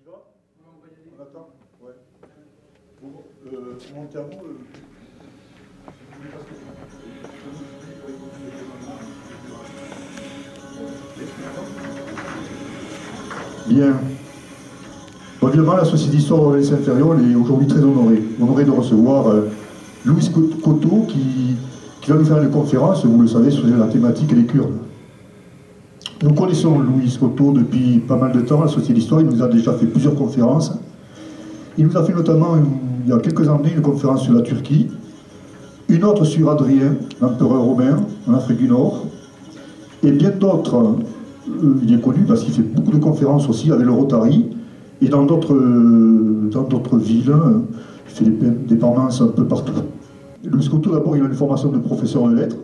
y va? On attend? Ouais. Bon, mon terme, bien. Évidemment, la Société d'Histoire de l'Orient inférieur est aujourd'hui très honorée de recevoir Louis Cotto qui va nous faire une conférence, vous le savez, sur la thématique des Kurdes. Nous connaissons Louis Cotto depuis pas mal de temps, la Société d'Histoire, il nous a déjà fait plusieurs conférences. Il nous a fait notamment, il y a quelques années, une conférence sur la Turquie, une autre sur Adrien, l'empereur romain, en Afrique du Nord, et bien d'autres. Il est connu parce qu'il fait beaucoup de conférences aussi avec le Rotary, et dans d'autres villes, il fait des permanences un peu partout. Louis Cotto, d'abord, il a une formation de professeur de lettres.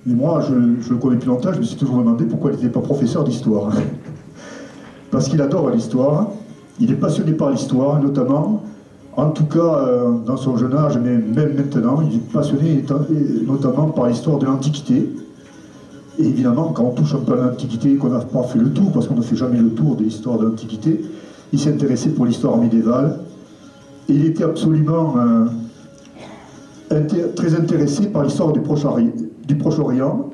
Et moi, je le connais depuis longtemps, je me suis toujours demandé pourquoi il n'était pas professeur d'histoire. Parce qu'il adore l'histoire, il est passionné par l'histoire, notamment, en tout cas dans son jeune âge, mais même maintenant, il est passionné notamment par l'histoire de l'Antiquité. Et évidemment, quand on touche un peu à l'Antiquité, qu'on n'a pas fait le tour, parce qu'on ne fait jamais le tour de l'histoire de l'Antiquité, il s'est intéressé pour l'histoire médiévale. Et il était absolument très intéressé par l'histoire du Proche-Orient,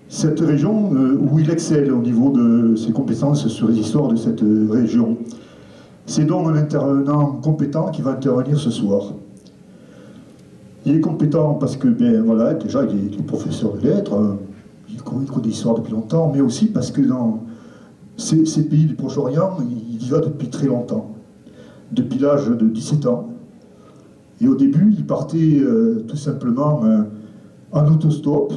cette région où il excelle au niveau de ses compétences sur les histoires de cette région. C'est donc un intervenant compétent qui va intervenir ce soir. Il est compétent parce que, ben voilà, déjà il est professeur de lettres, il connaît l'histoire depuis longtemps, mais aussi parce que dans ces pays du Proche-Orient, il y va depuis très longtemps, depuis l'âge de 17 ans. Et au début, il partait tout simplement en autostop,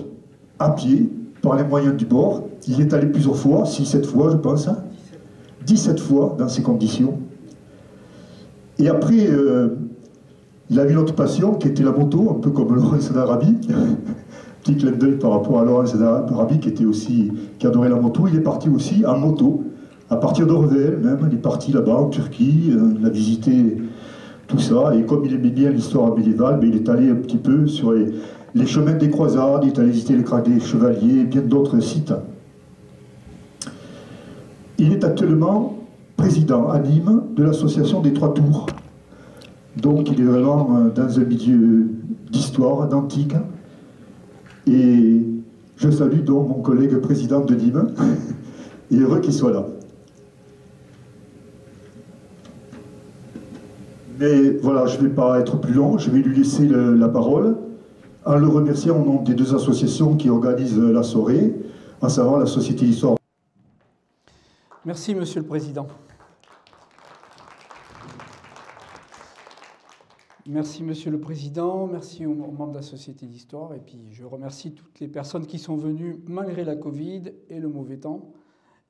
à pied, par les moyens du bord. Il est allé plusieurs fois, 6-7 fois je pense, 17 fois dans ces conditions. Et après, il a eu une autre passion qui était la moto, un peu comme Laurence d'Arabie. Petit clin d'œil par rapport à Laurence d'Arabie qui adorait la moto. Il est parti aussi en moto, à partir d'Orvel même. Il est parti là-bas en Turquie, il a visité tout ça. Et comme il aimait bien l'histoire médiévale, il est allé un petit peu sur les chemins des croisades, il est allé visiter les craques des chevaliers et bien d'autres sites. Il est actuellement président à Nîmes de l'association des Trois Tours. Donc il est vraiment dans un milieu d'histoire, d'antique. Et je salue donc mon collègue président de Nîmes, et heureux qu'il soit là. Mais voilà, je ne vais pas être plus long, je vais lui laisser la parole, en le remerciant au nom des deux associations qui organisent la soirée, à savoir la Société d'Histoire. Merci, Monsieur le Président. Merci, Monsieur le Président, merci aux membres de la Société d'Histoire, et puis je remercie toutes les personnes qui sont venues, malgré la Covid et le mauvais temps,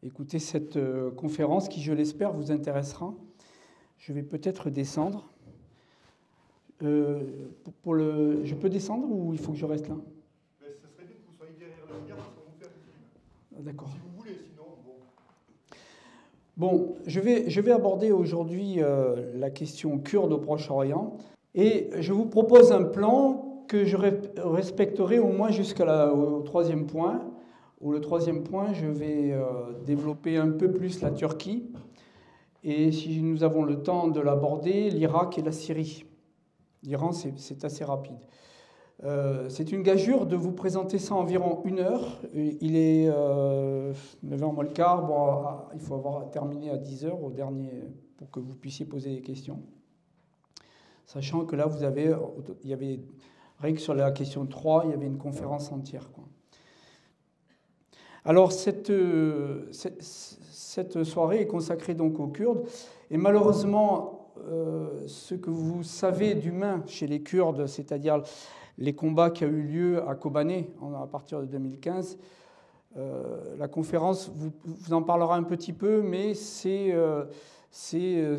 écouter cette conférence qui, je l'espère, vous intéressera. Je vais peut-être descendre. Je peux descendre ou il faut que je reste là? Mais ce serait bien que vous soyez derrière le regard, parce qu'on vous fait un petit... D'accord. Si vous voulez, sinon, bon. Bon, je vais aborder aujourd'hui la question kurde au Proche-Orient. Et je vous propose un plan que je respecterai au moins jusqu'au troisième point. Où le troisième point, je vais développer un peu plus la Turquie. Et si nous avons le temps de l'aborder, l'Irak et la Syrie. L'Iran, c'est assez rapide. C'est une gageure de vous présenter ça environ 1 heure. Il est 9h moins le quart. Bon, il faut avoir terminé à 10h au dernier pour que vous puissiez poser des questions. Sachant que là, il y avait, rien que sur la question 3, il y avait une conférence entière, quoi. Alors, cette soirée est consacrée donc aux Kurdes. Et malheureusement, ce que vous savez d'humain chez les Kurdes, c'est-à-dire les combats qui ont eu lieu à Kobané à partir de 2015, la conférence vous en parlera un petit peu, mais c'est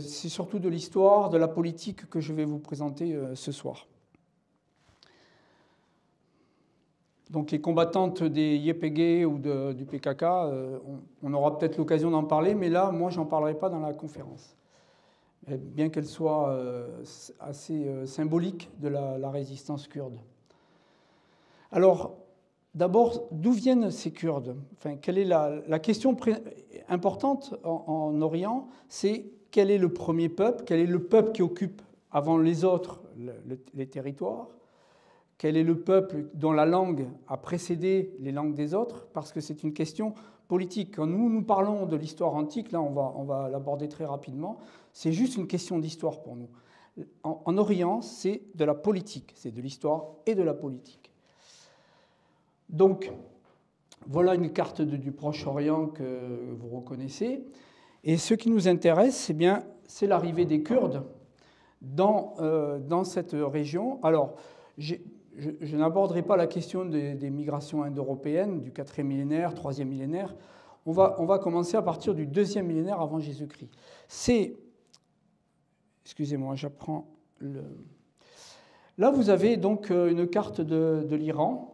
surtout de l'histoire, de la politique que je vais vous présenter ce soir. Donc les combattantes des YPG ou du PKK, on aura peut-être l'occasion d'en parler, mais là, moi, j'en parlerai pas dans la conférence. Bien qu'elle soit assez symbolique de la résistance kurde. Alors, d'abord, d'où viennent ces Kurdes? Enfin, quelle est la question importante en Orient, c'est quel est le premier peuple, quel est le peuple qui occupe avant les autres les territoires, quel est le peuple dont la langue a précédé les langues des autres, parce que c'est une question politique. Quand nous parlons de l'histoire antique, là on va l'aborder très rapidement, c'est juste une question d'histoire pour nous. En Orient, c'est de la politique, c'est de l'histoire et de la politique. Donc, voilà une carte du Proche-Orient que vous reconnaissez. Et ce qui nous intéresse, c'est l'arrivée des Kurdes dans cette région. Alors, je n'aborderai pas la question des migrations indo-européennes du 4e millénaire, 3e millénaire. On va commencer à partir du 2e millénaire avant Jésus-Christ. Excusez-moi, j'apprends le... Là, vous avez donc une carte de l'Iran,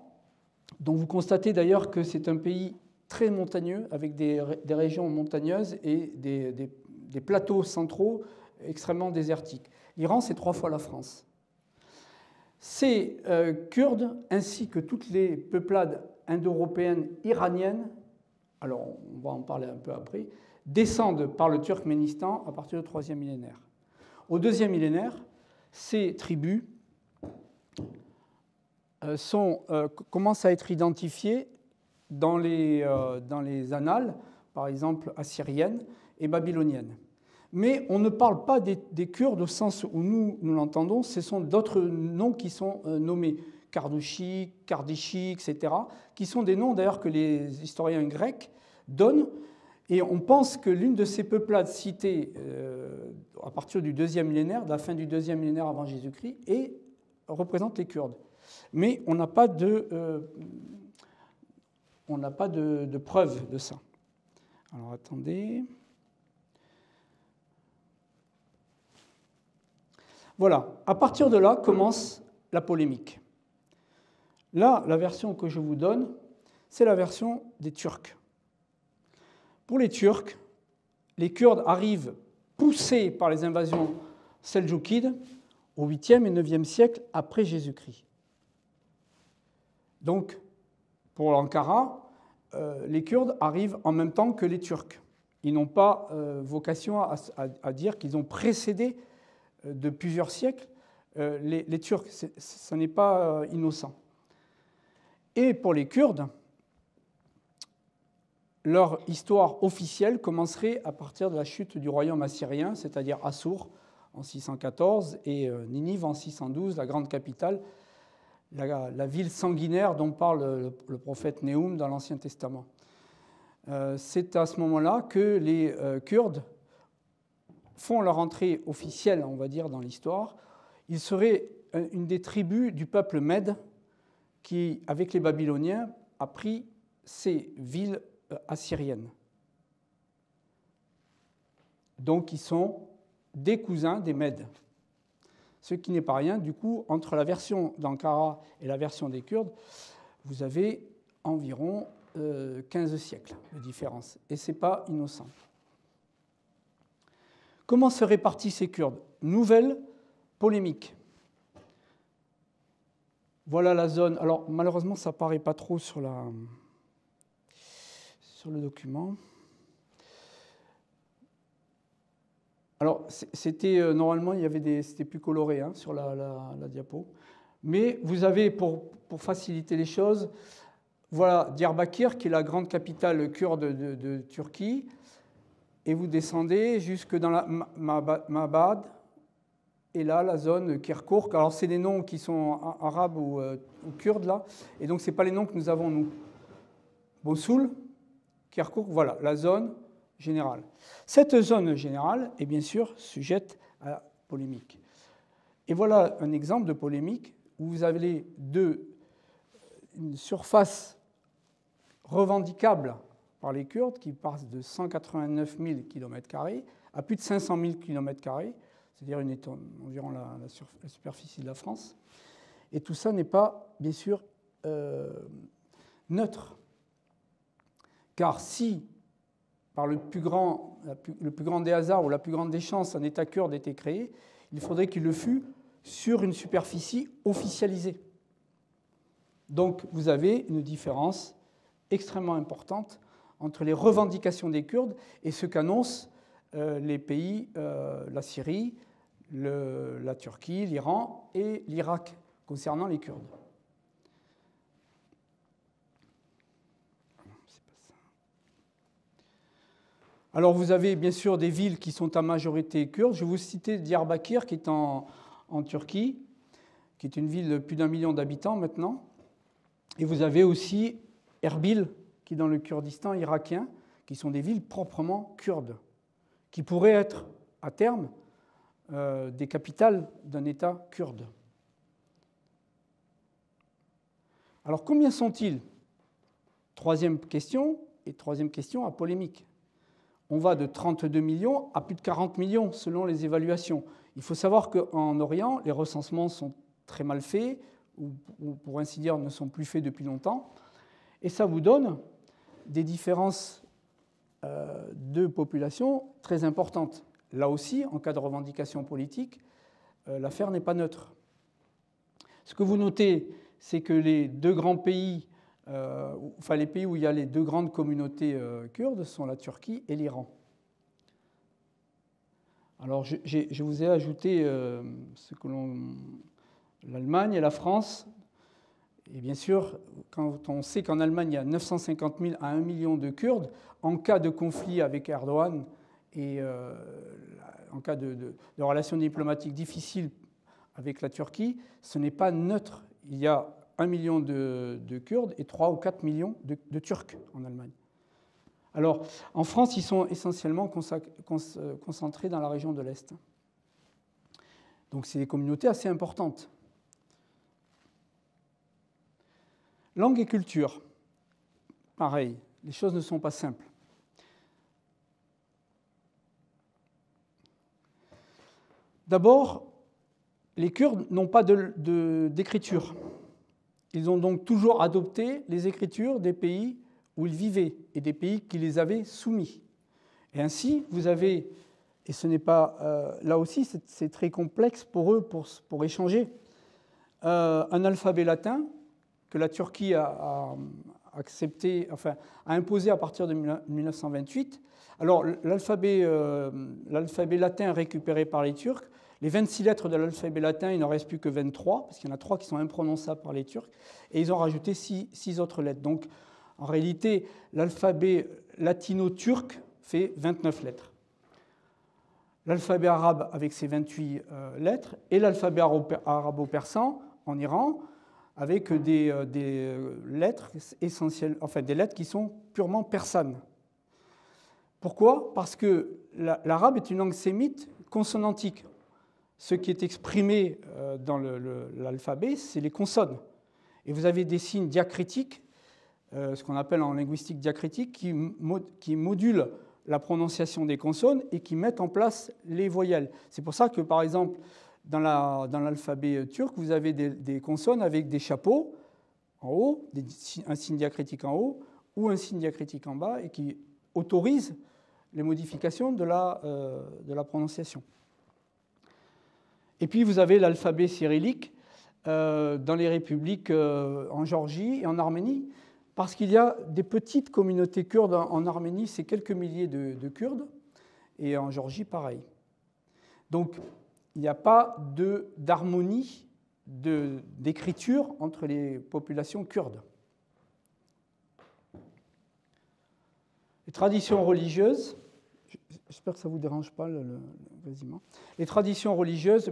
dont vous constatez d'ailleurs que c'est un pays très montagneux, avec des régions montagneuses et des plateaux centraux extrêmement désertiques. L'Iran, c'est 3 fois la France. Ces Kurdes, ainsi que toutes les peuplades indo-européennes iraniennes, alors on va en parler un peu après, descendent par le Turkménistan à partir du 3e millénaire. Au 2e millénaire, ces tribus commencent à être identifiées dans les annales, par exemple assyriennes et babyloniennes. Mais on ne parle pas des Kurdes au sens où nous l'entendons, ce sont d'autres noms qui sont nommés, Kardouchi, Kardichi, etc., qui sont des noms d'ailleurs que les historiens grecs donnent. Et on pense que l'une de ces peuplades citées à partir du 2e millénaire, de la fin du 2e millénaire avant Jésus-Christ, représente les Kurdes. Mais on n'a pas de preuve de ça. Alors attendez. Voilà. À partir de là commence la polémique. Là, la version que je vous donne, c'est la version des Turcs. Pour les Turcs, les Kurdes arrivent poussés par les invasions seldjoukides au 8e et 9e siècle après Jésus-Christ. Donc, pour l'Ankara, les Kurdes arrivent en même temps que les Turcs. Ils n'ont pas vocation à dire qu'ils ont précédé de plusieurs siècles les Turcs. Ce n'est pas innocent. Et pour les Kurdes, leur histoire officielle commencerait à partir de la chute du royaume assyrien, c'est-à-dire Assour en 614 et Ninive en 612, la grande capitale, la ville sanguinaire dont parle le prophète Néhoum dans l'Ancien Testament. C'est à ce moment-là que les Kurdes font leur entrée officielle, on va dire, dans l'histoire. Ils seraient une des tribus du peuple Mède qui, avec les Babyloniens, a pris ces villes assyriennes. Donc, ils sont des cousins des Mèdes. Ce qui n'est pas rien. Du coup, entre la version d'Ankara et la version des Kurdes, vous avez environ 15 siècles de différence. Et ce n'est pas innocent. Comment se répartissent ces Kurdes? Nouvelle polémique. Voilà la zone. Alors, malheureusement, ça ne paraît pas trop sur le document. Alors, normalement, c'était plus coloré sur la diapo. Mais vous avez, pour faciliter les choses, voilà Diyarbakir, qui est la grande capitale kurde de Turquie. Et vous descendez jusque dans la Mabad. Et là, la zone Kirkouk. Alors, c'est des noms qui sont arabes ou kurdes, là. Et donc, ce n'est pas les noms que nous avons, nous. Mossoul, Kirkouk, voilà, la zone générale. Cette zone générale est bien sûr sujette à la polémique. Et voilà un exemple de polémique où vous avez une surface revendicable par les Kurdes qui passe de 189 000 km² à plus de 500 000 km², c'est-à-dire environ la superficie de la France. Et tout ça n'est pas, bien sûr, neutre. Car si, par le plus grand des hasards ou la plus grande des chances, un État kurde était créé, il faudrait qu'il le fût sur une superficie officialisée. Donc vous avez une différence extrêmement importante entre les revendications des Kurdes et ce qu'annonce les pays, la Syrie, la Turquie, l'Iran et l'Irak, concernant les Kurdes. Alors vous avez bien sûr des villes qui sont à majorité kurde. Je vais vous citer Diyarbakir qui est en Turquie, qui est une ville de plus d'1 million d'habitants maintenant. Et vous avez aussi Erbil qui est dans le Kurdistan irakien, qui sont des villes proprement kurdes, qui pourraient être à terme des capitales d'un État kurde. Alors combien sont-ils? Troisième question, et troisième question à polémique. On va de 32 millions à plus de 40 millions selon les évaluations. Il faut savoir qu'en Orient, les recensements sont très mal faits, ou pour ainsi dire ne sont plus faits depuis longtemps, et ça vous donne des différences de population très importantes. Là aussi, en cas de revendication politique, l'affaire n'est pas neutre. Ce que vous notez, c'est que les deux grands pays, les pays où il y a les deux grandes communautés kurdes sont la Turquie et l'Iran. Alors, je vous ai ajouté l'Allemagne et la France. Et bien sûr, quand on sait qu'en Allemagne, il y a 950 000 à 1 million de Kurdes, en cas de conflit avec Erdogan et en cas de relations diplomatiques difficiles avec la Turquie, ce n'est pas neutre. Il y a 1 million de Kurdes et 3 ou 4 millions de Turcs en Allemagne. Alors, en France, ils sont essentiellement concentrés dans la région de l'Est. Donc, c'est des communautés assez importantes. Langue et culture, pareil, les choses ne sont pas simples. D'abord, les Kurdes n'ont pas d'écriture. Ils ont donc toujours adopté les écritures des pays où ils vivaient et des pays qui les avaient soumis. Et ainsi, vous avez, et ce n'est pas, là aussi c'est très complexe pour eux pour échanger, un alphabet latin que la Turquie a accepté, enfin, a imposé à partir de 1928. Alors, l'alphabet latin récupéré par les Turcs, les 26 lettres de l'alphabet latin, il n'en reste plus que 23, parce qu'il y en a 3 qui sont imprononçables par les Turcs, et ils ont rajouté 6 autres lettres. Donc, en réalité, l'alphabet latino-turc fait 29 lettres. L'alphabet arabe avec ses 28 lettres, et l'alphabet arabo-persan en Iran, avec des lettres essentielles, enfin des lettres qui sont purement persanes. Pourquoi? Parce que l'arabe est une langue sémite consonantique. Ce qui est exprimé dans l'alphabet, c'est les consonnes. Et vous avez des signes diacritiques, ce qu'on appelle en linguistique diacritique, qui modulent la prononciation des consonnes et qui mettent en place les voyelles. C'est pour ça que, par exemple, dans l'alphabet turc, vous avez des consonnes avec des chapeaux en haut, un signe diacritique en haut ou un signe diacritique en bas, et qui autorisent les modifications de la prononciation. Et puis vous avez l'alphabet cyrillique dans les républiques en Géorgie et en Arménie, parce qu'il y a des petites communautés kurdes en Arménie, c'est quelques milliers de Kurdes, et en Géorgie, pareil. Donc, il n'y a pas d'harmonie d'écriture entre les populations kurdes. Les traditions religieuses, j'espère que ça ne vous dérange pas, quasiment. Les traditions religieuses,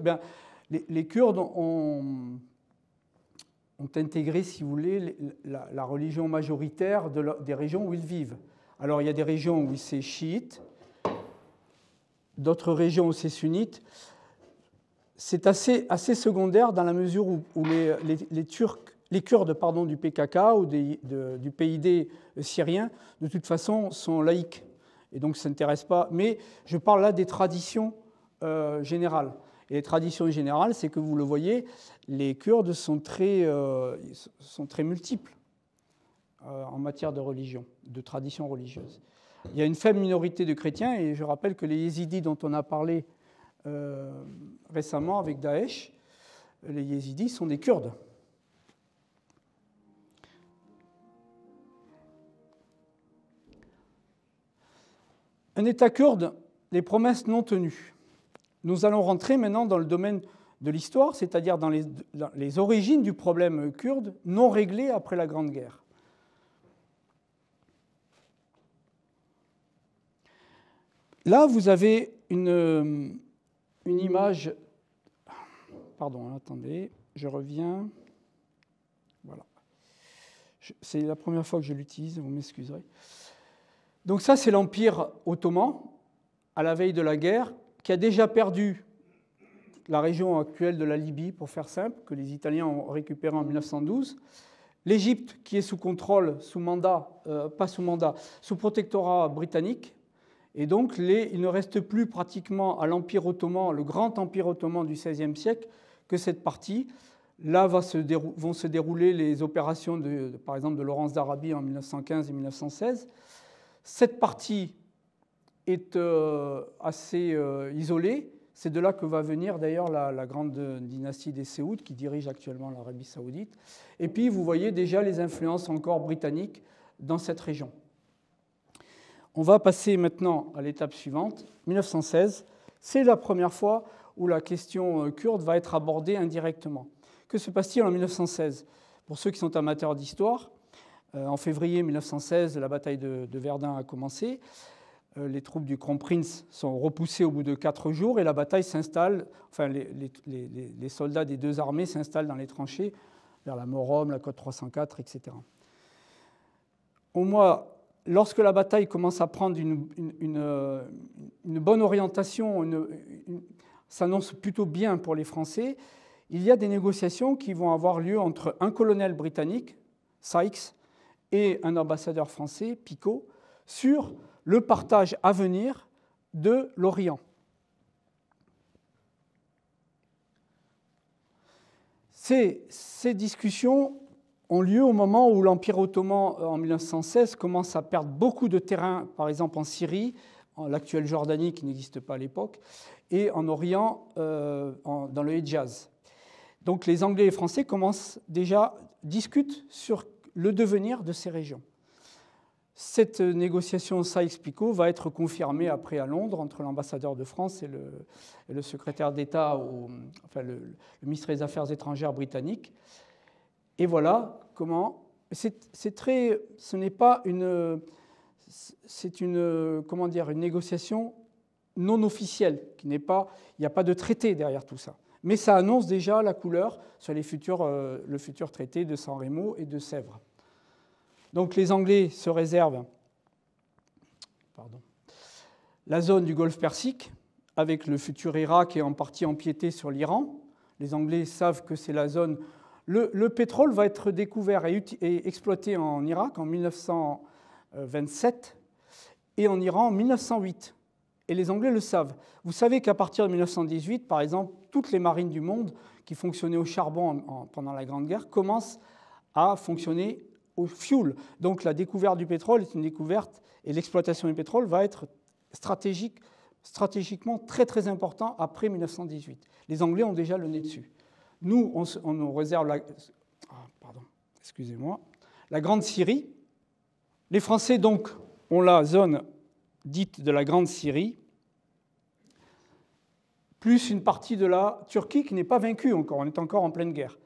les Kurdes ont intégré, si vous voulez, la religion majoritaire des régions où ils vivent. Alors, il y a des régions où c'est chiite, d'autres régions où c'est sunnite. C'est assez secondaire dans la mesure où les Kurdes du PKK ou du PID syrien, de toute façon, sont laïcs. Et donc, ça ne s'intéresse pas. Mais je parle là des traditions générales. Et les traditions générales, c'est que vous le voyez, les Kurdes sont très multiples en matière de religion, de tradition religieuse. Il y a une faible minorité de chrétiens, et je rappelle que les yézidis dont on a parlé récemment avec Daesh, les yézidis sont des Kurdes. Un État kurde les promesses non tenues. Nous allons rentrer maintenant dans le domaine de l'histoire, c'est-à-dire dans les origines du problème kurde non réglé après la Grande Guerre. Là, vous avez une image. Pardon, attendez, je reviens. Voilà. C'est la première fois que je l'utilise, vous m'excuserez. Donc ça, c'est l'Empire ottoman, à la veille de la guerre, qui a déjà perdu la région actuelle de la Libye, pour faire simple, que les Italiens ont récupérée en 1912. L'Égypte, qui est sous contrôle, sous protectorat britannique. Et donc, il ne reste plus pratiquement à l'Empire ottoman, le grand Empire ottoman du XVIe siècle, que cette partie. Là vont se dérouler les opérations, par exemple, de Laurence d'Arabie en 1915 et 1916. Cette partie est assez isolée. C'est de là que va venir d'ailleurs la grande dynastie des Séouds, qui dirige actuellement l'Arabie saoudite. Et puis, vous voyez déjà les influences encore britanniques dans cette région. On va passer maintenant à l'étape suivante, 1916. C'est la première fois où la question kurde va être abordée indirectement. Que se passe-t-il en 1916 ? Pour ceux qui sont amateurs d'histoire, en février 1916, la bataille de Verdun a commencé. Les troupes du Kronprinz sont repoussées au bout de 4 jours et la bataille s'installe, enfin les soldats des deux armées s'installent dans les tranchées vers la Morom, la côte 304, etc. Lorsque la bataille commence à prendre une bonne orientation, s'annonce plutôt bien pour les Français, il y a des négociations qui vont avoir lieu entre un colonel britannique, Sykes, et un ambassadeur français, Picot, sur le partage à venir de l'Orient. Ces discussions ont lieu au moment où l'Empire ottoman, en 1916, commence à perdre beaucoup de terrain, par exemple en Syrie, en l'actuelle Jordanie qui n'existe pas à l'époque, et en Orient, dans le Hejaz. Donc les Anglais et les Français discutent sur le devenir de ces régions. Cette négociation Sykes-Picot va être confirmée après à Londres entre l'ambassadeur de France et le secrétaire d'État, le ministre des Affaires étrangères britannique. Et voilà comment. Ce n'est pas une négociation non officielle, il n'y a pas de traité derrière tout ça. Mais ça annonce déjà la couleur sur le futur traité de San Remo et de Sèvres. Donc les Anglais se réservent la zone du Golfe Persique, avec le futur Irak et en partie empiété sur l'Iran. Les Anglais savent que c'est la zone. Le pétrole va être découvert et exploité en Irak en 1927 et en Iran en 1908. Et les Anglais le savent. Vous savez qu'à partir de 1918, par exemple, toutes les marines du monde qui fonctionnaient au charbon pendant la Grande Guerre commencent à fonctionner au fioul. Donc la découverte du pétrole est une découverte et l'exploitation du pétrole va être stratégiquement très très important après 1918. Les Anglais ont déjà le nez dessus. Nous, on nous réserve la Grande Syrie. Les Français, donc, ont la zone dite de la Grande Syrie, plus une partie de la Turquie qui n'est pas vaincue encore. On est encore en pleine guerre.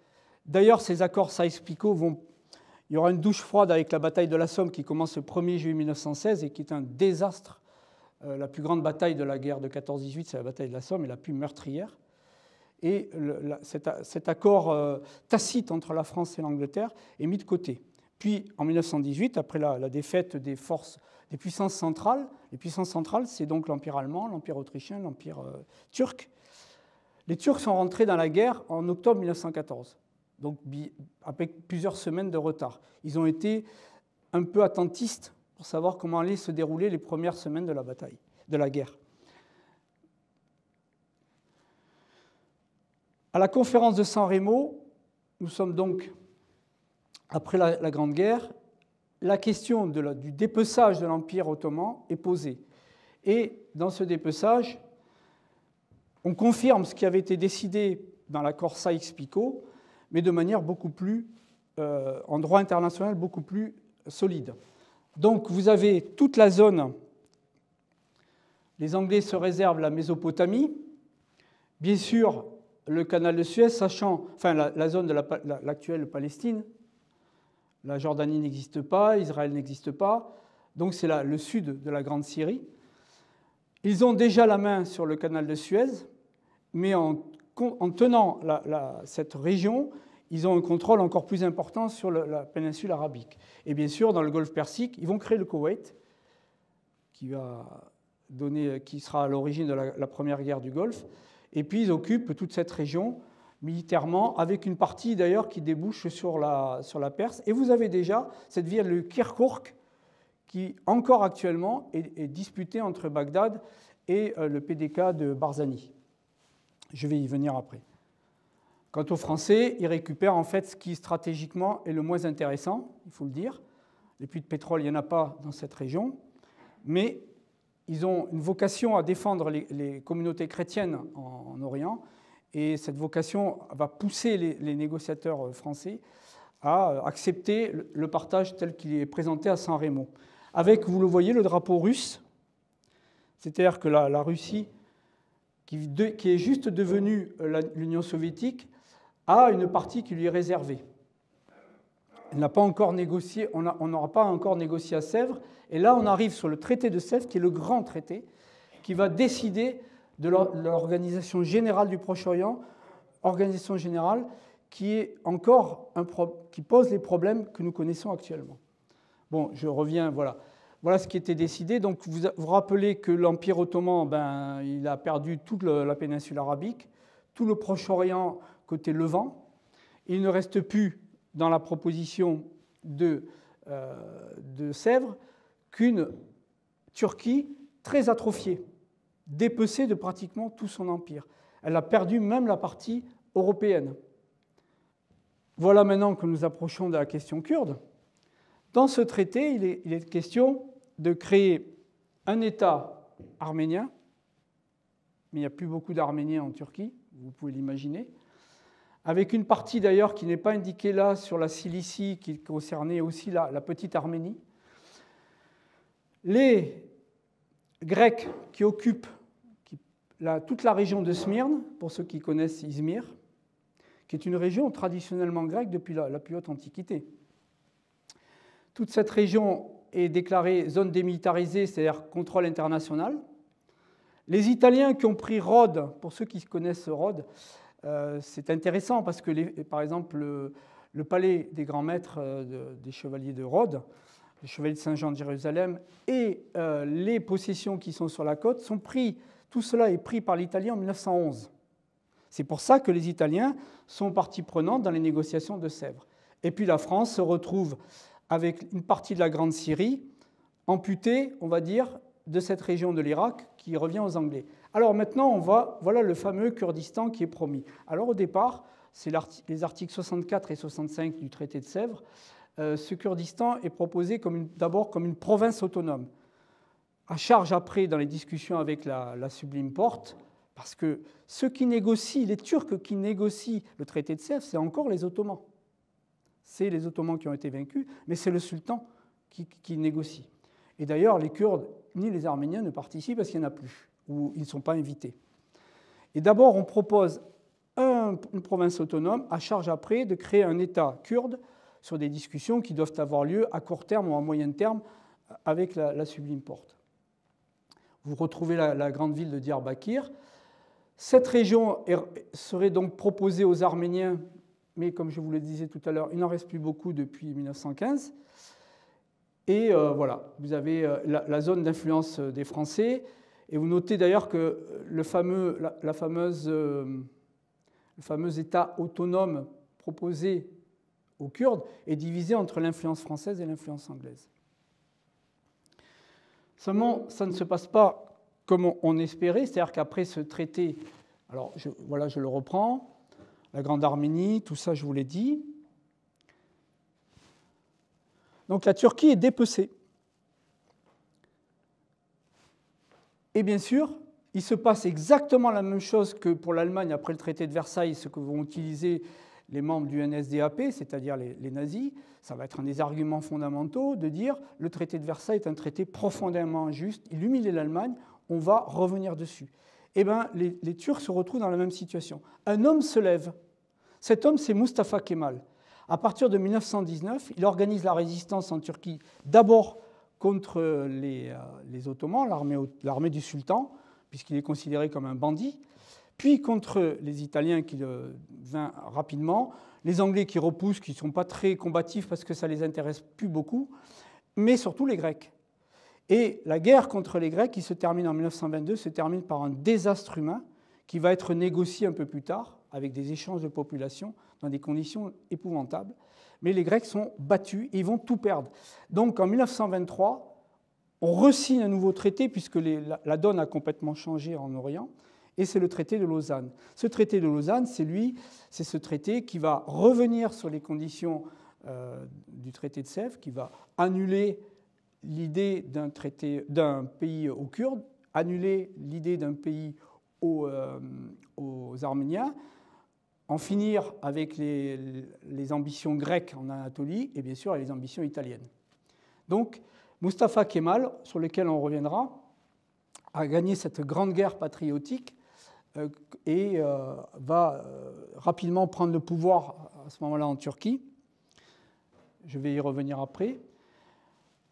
D'ailleurs, ces accords Sykes-Picot il y aura une douche froide avec la bataille de la Somme qui commence le 1er juillet 1916 et qui est un désastre. La plus grande bataille de la guerre de 14-18, c'est la bataille de la Somme et la plus meurtrière. Et cet accord tacite entre la France et l'Angleterre est mis de côté. Puis, en 1918, après la défaite des puissances centrales, c'est donc l'Empire allemand, l'Empire autrichien, l'Empire turc. Les Turcs sont rentrés dans la guerre en octobre 1914, donc avec plusieurs semaines de retard. Ils ont été un peu attentistes pour savoir comment allaient se dérouler les premières semaines de la guerre. À la conférence de San Remo, nous sommes donc après la Grande Guerre, la question du dépeçage de l'Empire ottoman est posée. Et dans ce dépeçage, on confirme ce qui avait été décidé dans l'accord Sykes-Picot, mais de manière beaucoup plus, en droit international, beaucoup plus solide. Donc vous avez toute la zone Les Anglais se réservent la Mésopotamie, bien sûr le canal de Suez, sachant, enfin la zone de l'actuelle Palestine. La Jordanie n'existe pas, Israël n'existe pas, donc c'est le sud de la Grande Syrie. Ils ont déjà la main sur le canal de Suez, mais en tenant cette région, ils ont un contrôle encore plus important sur la péninsule arabique. Et bien sûr, dans le Golfe Persique, ils vont créer le Koweït, qui sera à l'origine de la première guerre du Golfe. Et puis, ils occupent toute cette région militairement, avec une partie d'ailleurs qui débouche sur la Perse. Et vous avez déjà cette ville, le Kirkouk, qui encore actuellement est disputée entre Bagdad et le PDK de Barzani. Je vais y venir après. Quant aux Français, ils récupèrent en fait ce qui stratégiquement est le moins intéressant, il faut le dire. Les puits de pétrole, il n'y en a pas dans cette région, mais ils ont une vocation à défendre les communautés chrétiennes en Orient, et cette vocation va pousser les négociateurs français à accepter le partage tel qu'il est présenté à San Remo. Avec, vous le voyez, le drapeau russe, c'est-à-dire que la Russie, qui est juste devenue l'Union soviétique, a une partie qui lui est réservée. Elle n'a pas encore négocié, on n'aura pas encore négocié à Sèvres, et là on arrive sur le traité de Sèvres, qui est le grand traité, qui va décider de l'organisation générale du Proche-Orient, organisation générale qui est encore qui pose les problèmes que nous connaissons actuellement. Bon, je reviens, voilà. Voilà ce qui était décidé. Donc vous vous rappelez que l'Empire ottoman, il a perdu toute la péninsule arabique, tout le Proche-Orient côté Levant. Il ne reste plus dans la proposition de Sèvres qu'une Turquie très atrophiée, dépecée de pratiquement tout son empire. Elle a perdu même la partie européenne. Voilà maintenant que nous approchons de la question kurde. Dans ce traité, il est question de créer un État arménien, mais il n'y a plus beaucoup d'Arméniens en Turquie, vous pouvez l'imaginer, avec une partie d'ailleurs qui n'est pas indiquée là sur la Cilicie, qui concernait aussi la petite Arménie. Les Grecs qui occupent toute la région de Smyrne, pour ceux qui connaissent Izmir, qui est une région traditionnellement grecque depuis la plus haute Antiquité. Toute cette région est déclarée zone démilitarisée, c'est-à-dire contrôle international. Les Italiens qui ont pris Rhodes, pour ceux qui connaissent Rhodes, c'est intéressant parce que, par exemple, le palais des grands maîtres des chevaliers de Rhodes, les chevaliers de Saint-Jean de Jérusalem, et les possessions qui sont sur la côte sont pris, tout cela est pris par l'Italie en 1911. C'est pour ça que les Italiens sont partie prenante dans les négociations de Sèvres. Et puis la France se retrouve avec une partie de la Grande Syrie amputée, on va dire, de cette région de l'Irak qui revient aux Anglais. Alors maintenant, voilà le fameux Kurdistan qui est promis. Alors au départ, c'est les articles 64 et 65 du traité de Sèvres. Ce Kurdistan est proposé d'abord comme une province autonome. À charge après, dans les discussions avec la Sublime Porte, parce que ceux qui négocient, les Turcs qui négocient le traité de Sèvres, c'est encore les Ottomans. C'est les Ottomans qui ont été vaincus, mais c'est le sultan qui négocie. Et d'ailleurs, les Kurdes ni les Arméniens ne participent parce qu'il n'y en a plus, ou ils ne sont pas invités. Et d'abord, on propose une province autonome, à charge après de créer un État kurde sur des discussions qui doivent avoir lieu à court terme ou à moyen terme avec la Sublime Porte. Vous retrouvez la grande ville de Diyarbakir. Cette région serait donc proposée aux Arméniens, mais comme je vous le disais tout à l'heure, il n'en reste plus beaucoup depuis 1915. Et voilà, vous avez la zone d'influence des Français. Et vous notez d'ailleurs que le fameux État autonome proposé aux Kurdes est divisé entre l'influence française et l'influence anglaise. Seulement, ça ne se passe pas comme on espérait, c'est-à-dire qu'après ce traité, alors je le reprends, la Grande Arménie, tout ça je vous l'ai dit. Donc la Turquie est dépecée. Et bien sûr, il se passe exactement la même chose que pour l'Allemagne après le traité de Versailles, ce que vont utiliser les membres du NSDAP, c'est-à-dire les nazis. Ça va être un des arguments fondamentaux de dire le traité de Versailles est un traité profondément injuste, il humilie l'Allemagne, on va revenir dessus. Eh bien, les Turcs se retrouvent dans la même situation. Un homme se lève. Cet homme, c'est Mustafa Kemal. À partir de 1919, il organise la résistance en Turquie, d'abord contre les Ottomans, l'armée du sultan, puisqu'il est considéré comme un bandit, puis contre les Italiens qui vinrent rapidement, les Anglais qui repoussent, qui ne sont pas très combatifs parce que ça ne les intéresse plus beaucoup, mais surtout les Grecs. Et la guerre contre les Grecs, qui se termine en 1922, se termine par un désastre humain qui va être négocié un peu plus tard, avec des échanges de population dans des conditions épouvantables. Mais les Grecs sont battus et ils vont tout perdre. Donc en 1923, on re-signe un nouveau traité, puisque la donne a complètement changé en Orient, et c'est le traité de Lausanne. Ce traité de Lausanne, c'est ce traité qui va revenir sur les conditions du traité de Sèvres, qui va annuler l'idée d'un pays aux Kurdes, annuler l'idée d'un pays aux Arméniens, en finir avec les ambitions grecques en Anatolie et bien sûr les ambitions italiennes. Donc Mustafa Kemal, sur lequel on reviendra, a gagné cette grande guerre patriotique et va rapidement prendre le pouvoir à ce moment-là en Turquie. Je vais y revenir après.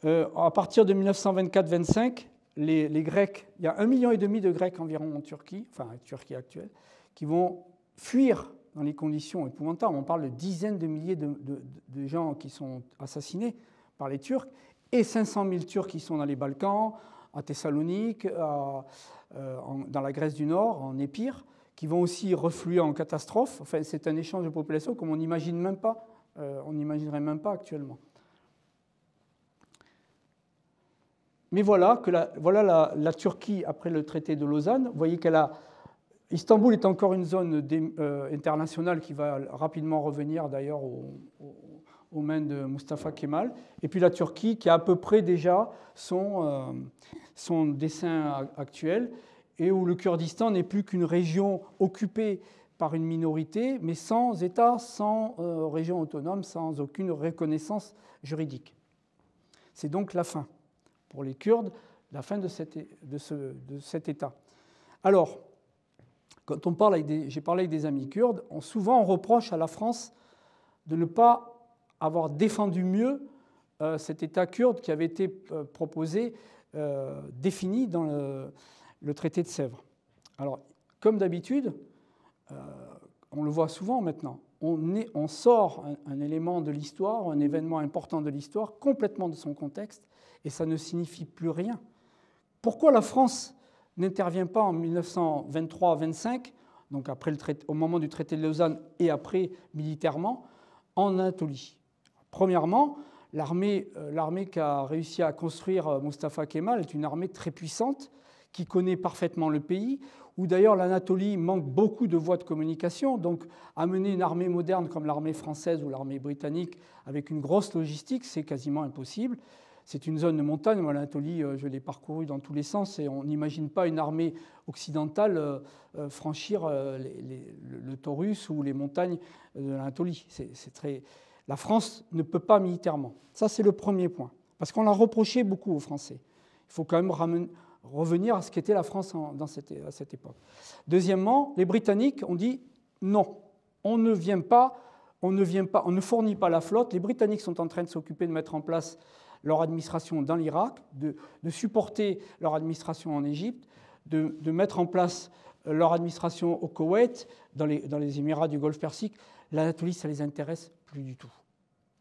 À partir de 1924-25, les Grecs, il y a 1,5 million de Grecs environ en Turquie, enfin en Turquie actuelle, qui vont fuir dans les conditions épouvantables. On parle de dizaines de milliers de gens qui sont assassinés par les Turcs, et 500 000 Turcs qui sont dans les Balkans, à Thessalonique, dans la Grèce du Nord, en Épire, qui vont aussi refluer en catastrophe. Enfin, c'est un échange de population comme on n'imagine même pas, on n'imaginerait même pas actuellement. Mais voilà que la Turquie, après le traité de Lausanne, vous voyez qu'elle a... Istanbul est encore une zone internationale qui va rapidement revenir d'ailleurs aux mains de Mustafa Kemal. Et puis la Turquie qui a à peu près déjà son dessin actuel et où le Kurdistan n'est plus qu'une région occupée par une minorité, mais sans État, sans région autonome, sans aucune reconnaissance juridique. C'est donc la fin. Pour les Kurdes, la fin de cet État. Alors, quand on parle j'ai parlé avec des amis kurdes, souvent on reproche à la France de ne pas avoir défendu mieux cet État kurde qui avait été proposé, défini dans le traité de Sèvres. Alors, comme d'habitude, on le voit souvent maintenant, on sort un élément de l'histoire, un événement important de l'histoire, complètement de son contexte, et ça ne signifie plus rien. Pourquoi la France n'intervient pas en 1923-25, donc au moment du traité de Lausanne et après militairement, en Anatolie? Premièrement, l'armée qu'a réussi à construire Mustafa Kemal est une armée très puissante, qui connaît parfaitement le pays, où d'ailleurs l'Anatolie manque beaucoup de voies de communication, donc amener une armée moderne comme l'armée française ou l'armée britannique avec une grosse logistique, c'est quasiment impossible. C'est une zone de montagne. Moi, l'Anatolie, je l'ai parcourue dans tous les sens et on n'imagine pas une armée occidentale franchir le Taurus ou les montagnes de l'Anatolie. La France ne peut pas militairement. Ça, c'est le premier point. Parce qu'on l'a reproché beaucoup aux Français. Il faut quand même revenir à ce qu'était la France à cette époque. Deuxièmement, les Britanniques ont dit non, on ne fournit pas la flotte. Les Britanniques sont en train de s'occuper de mettre en place leur administration dans l'Irak, de supporter leur administration en Égypte, de mettre en place leur administration au Koweït, dans les Émirats du Golfe Persique. L'Anatolie, ça ne les intéresse plus du tout.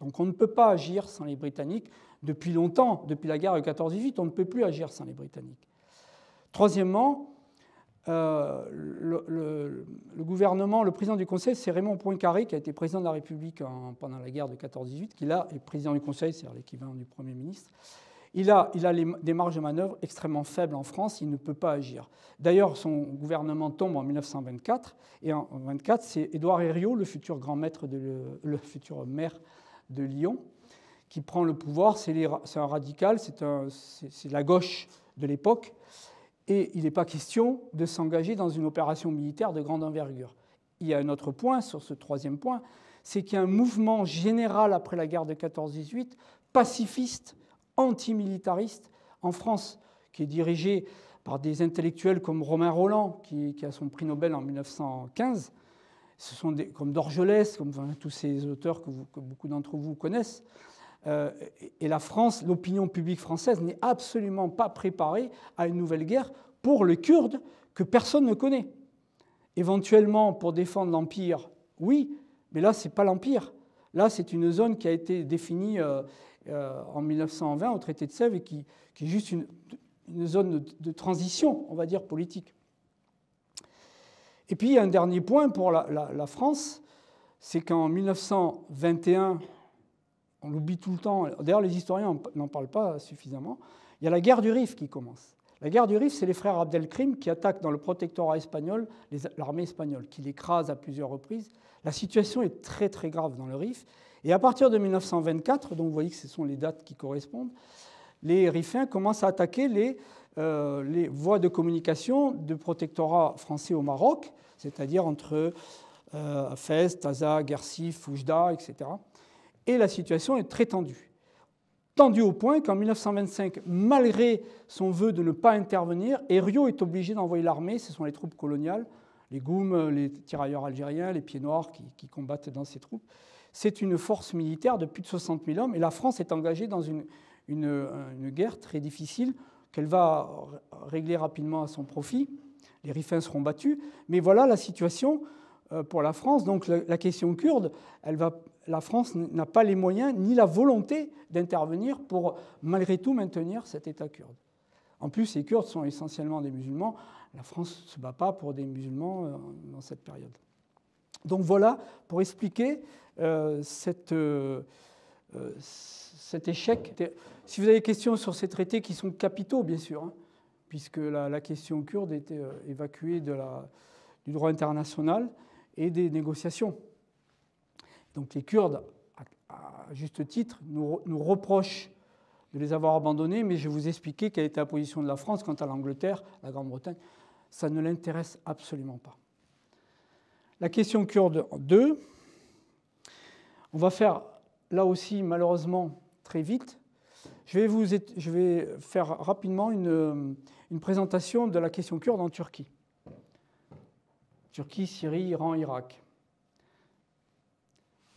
Donc on ne peut pas agir sans les Britanniques. Depuis longtemps, depuis la guerre de 14-18, on ne peut plus agir sans les Britanniques. Troisièmement, le gouvernement, le président du Conseil, c'est Raymond Poincaré, qui a été président de la République pendant la guerre de 14-18, qui là est président du Conseil, c'est-à-dire l'équivalent du Premier ministre. Il a des marges de manœuvre extrêmement faibles en France, il ne peut pas agir. D'ailleurs, son gouvernement tombe en 1924, et en 1924, c'est Édouard Herriot, le futur grand maître, le futur maire de Lyon, qui prend le pouvoir. C'est un radical, c'est la gauche de l'époque, et il n'est pas question de s'engager dans une opération militaire de grande envergure. Il y a un autre point, sur ce troisième point, c'est qu'il y a un mouvement général après la guerre de 14-18, pacifiste, antimilitariste, en France, qui est dirigé par des intellectuels comme Romain Rolland, qui a son prix Nobel en 1915. Ce sont comme Dorgelès, comme tous ces auteurs que beaucoup d'entre vous connaissent. Et la France, l'opinion publique française n'est absolument pas préparée à une nouvelle guerre pour les Kurdes que personne ne connaît. Éventuellement, pour défendre l'Empire, oui, mais là, ce n'est pas l'Empire. Là, c'est une zone qui a été définie en 1920 au traité de Sèvres et qui est juste une zone de transition, on va dire, politique. Et puis, il y a un dernier point pour la France, c'est qu'en 1921, on l'oublie tout le temps, d'ailleurs les historiens n'en parlent pas suffisamment, il y a la guerre du Rif qui commence. La guerre du Rif, c'est les frères Abdelkrim qui attaquent dans le protectorat espagnol l'armée espagnole, qui l'écrase à plusieurs reprises. La situation est très très grave dans le Rif. Et à partir de 1924, donc vous voyez que ce sont les dates qui correspondent, les Rifiens commencent à attaquer les voies de communication du protectorat français au Maroc, c'est-à-dire entre Fès, Taza, Guernsey, Oujda, etc. Et la situation est très tendue. Tendue au point qu'en 1925, malgré son vœu de ne pas intervenir, Herriot est obligé d'envoyer l'armée, ce sont les troupes coloniales, les Goums, les tirailleurs algériens, les Pieds Noirs qui combattent dans ces troupes. C'est une force militaire de plus de 60 000 hommes et la France est engagée dans une guerre très difficile qu'elle va régler rapidement à son profit. Les Rifiens seront battus, mais voilà la situation pour la France. Donc la question kurde, la France n'a pas les moyens ni la volonté d'intervenir pour malgré tout maintenir cet État kurde. En plus, les Kurdes sont essentiellement des musulmans. La France ne se bat pas pour des musulmans dans cette période. Donc voilà pour expliquer cet échec. Si vous avez des questions sur ces traités qui sont capitaux, bien sûr, hein, puisque la question kurde était évacuée du droit international et des négociations. Donc les Kurdes, à juste titre, nous reprochent de les avoir abandonnés, mais je vais vous expliquer quelle était la position de la France quant à l'Angleterre, la Grande-Bretagne. Ça ne l'intéresse absolument pas. La question kurde 2, on va faire là aussi malheureusement très vite. Je vais faire rapidement une présentation de la question kurde en Turquie. Turquie, Syrie, Iran, Irak.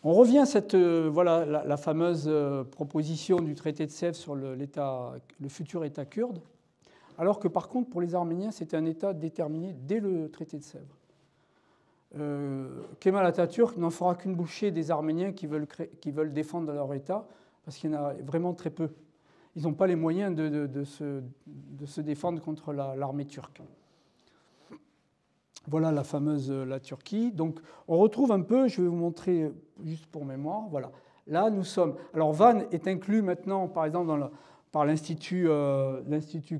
On revient à voilà, la fameuse proposition du traité de Sèvres sur le futur État kurde, alors que par contre pour les Arméniens c'était un État déterminé dès le traité de Sèvres. Kemal Atatürk n'en fera qu'une bouchée des Arméniens qui veulent défendre leur État, parce qu'il y en a vraiment très peu. Ils n'ont pas les moyens de se défendre contre l'armée turque. Voilà la fameuse la Turquie. Donc on retrouve un peu, je vais vous montrer juste pour mémoire, voilà. Là nous sommes. Alors Van est inclus maintenant, par exemple, par l'Institut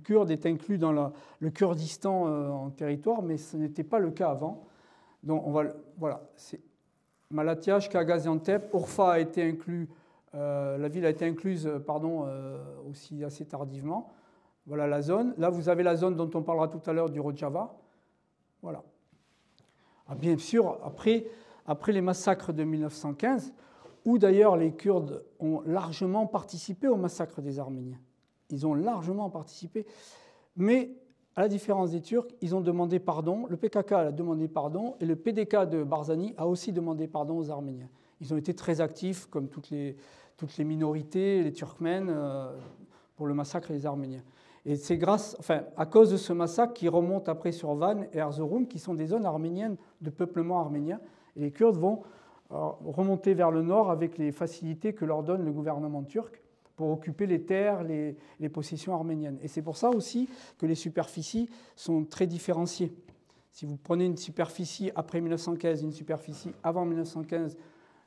kurde est inclus dans le Kurdistan en territoire, mais ce n'était pas le cas avant. Donc voilà, c'est Malatya, Gaziantep, Urfa a été inclus, la ville a été incluse, aussi assez tardivement. Voilà la zone. Là vous avez la zone dont on parlera tout à l'heure du Rojava. Voilà. Ah, bien sûr, après les massacres de 1915, où d'ailleurs les Kurdes ont largement participé au massacre des Arméniens. Ils ont largement participé, mais à la différence des Turcs, ils ont demandé pardon, le PKK a demandé pardon, et le PDK de Barzani a aussi demandé pardon aux Arméniens. Ils ont été très actifs, comme toutes les minorités, les Turkmènes, pour le massacre des Arméniens. Et c'est à cause de ce massacre qui remonte après sur Van et Erzurum, qui sont des zones arméniennes de peuplement arménien. Et les Kurdes vont remonter vers le nord avec les facilités que leur donne le gouvernement turc pour occuper les terres, les possessions arméniennes. Et c'est pour ça aussi que les superficies sont très différenciées. Si vous prenez une superficie après 1915 et une superficie avant 1915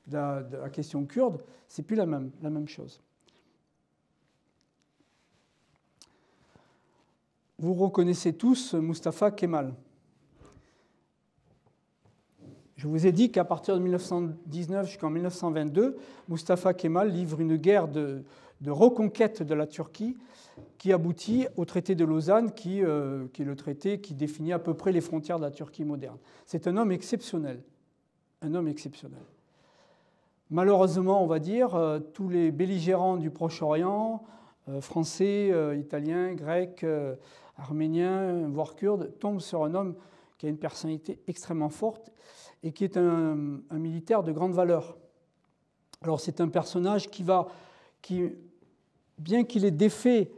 de la question kurde, c'est plus la même chose. Vous reconnaissez tous Mustafa Kemal. Je vous ai dit qu'à partir de 1919 jusqu'en 1922, Mustafa Kemal livre une guerre de reconquête de la Turquie qui aboutit au traité de Lausanne, qui est le traité qui définit à peu près les frontières de la Turquie moderne. C'est un homme exceptionnel. Un homme exceptionnel. Malheureusement, on va dire, tous les belligérants du Proche-Orient, français, italien, grec, arménien, voire kurde, tombe sur un homme qui a une personnalité extrêmement forte et qui est un militaire de grande valeur. Alors c'est un personnage qui, bien qu'il ait défait,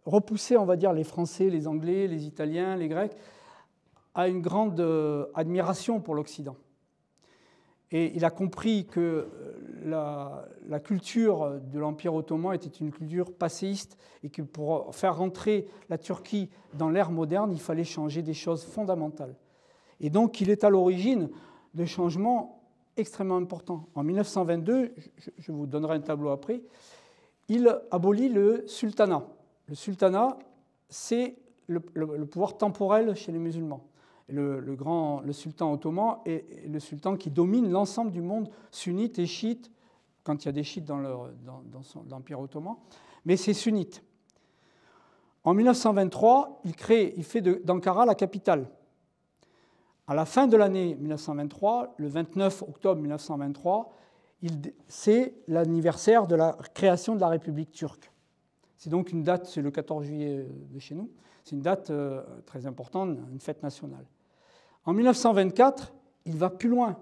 repoussé, on va dire, les Français, les Anglais, les Italiens, les Grecs, a une grande admiration pour l'Occident. Et il a compris que la culture de l'Empire ottoman était une culture passéiste et que pour faire rentrer la Turquie dans l'ère moderne, il fallait changer des choses fondamentales. Et donc, il est à l'origine de changements extrêmement importants. En 1922, je vous donnerai un tableau après, il abolit le sultanat. Le sultanat, c'est le pouvoir temporel chez les musulmans. Le sultan ottoman est le sultan qui domine l'ensemble du monde sunnite et chiite, quand il y a des chiites dans l'Empire ottoman, mais c'est sunnite. En 1923, il fait d'Ankara la capitale. À la fin de l'année 1923, le 29 octobre 1923, c'est l'anniversaire de la création de la République turque. C'est donc une date, c'est le 14 juillet de chez nous, c'est une date très importante, une fête nationale. En 1924, il va plus loin.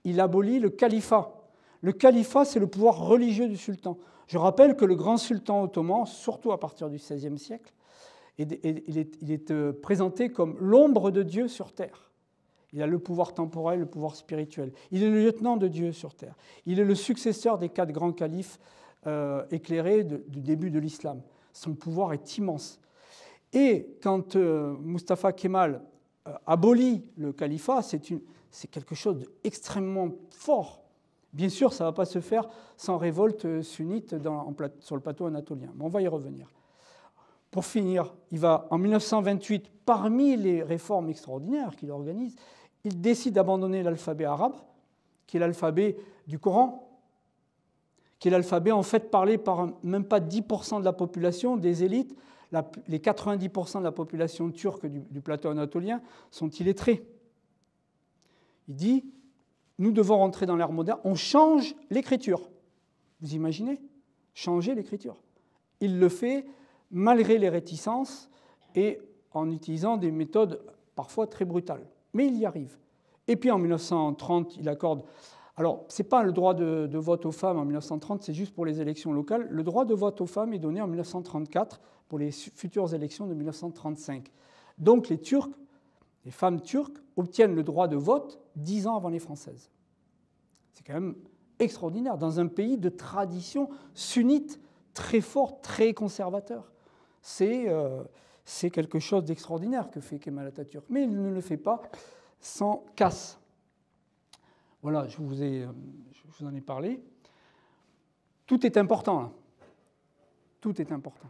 Il abolit le califat. Le califat, c'est le pouvoir religieux du sultan. Je rappelle que le grand sultan ottoman, surtout à partir du XVIe siècle, il est présenté comme l'ombre de Dieu sur terre. Il a le pouvoir temporel, le pouvoir spirituel. Il est le lieutenant de Dieu sur terre. Il est le successeur des 4 grands califes éclérés du début de l'islam. Son pouvoir est immense. Et quand Mustafa Kemal abolit le califat, c'est quelque chose d'extrêmement fort. Bien sûr, ça ne va pas se faire sans révolte sunnite sur le plateau anatolien. Mais on va y revenir. Pour finir, il va, en 1928, parmi les réformes extraordinaires qu'il organise, il décide d'abandonner l'alphabet arabe, qui est l'alphabet du Coran, qui est l'alphabet en fait parlé par même pas 10% de la population, des élites. Les 90% de la population turque du plateau anatolien sont illettrés. Il dit, nous devons rentrer dans l'ère moderne, on change l'écriture. Vous imaginez ? Changer l'écriture. Il le fait malgré les réticences et en utilisant des méthodes parfois très brutales. Mais il y arrive. Et puis en 1930, il accorde... Alors, ce n'est pas le droit de vote aux femmes en 1930, c'est juste pour les élections locales. Le droit de vote aux femmes est donné en 1934 pour les futures élections de 1935. Donc les femmes turques obtiennent le droit de vote 10 ans avant les Françaises. C'est quand même extraordinaire, dans un pays de tradition sunnite très fort, très conservateur. C'est quelque chose d'extraordinaire que fait Kemal Atatürk. Mais il ne le fait pas sans casse. Voilà, je vous en ai parlé. Tout est important, là. Tout est important.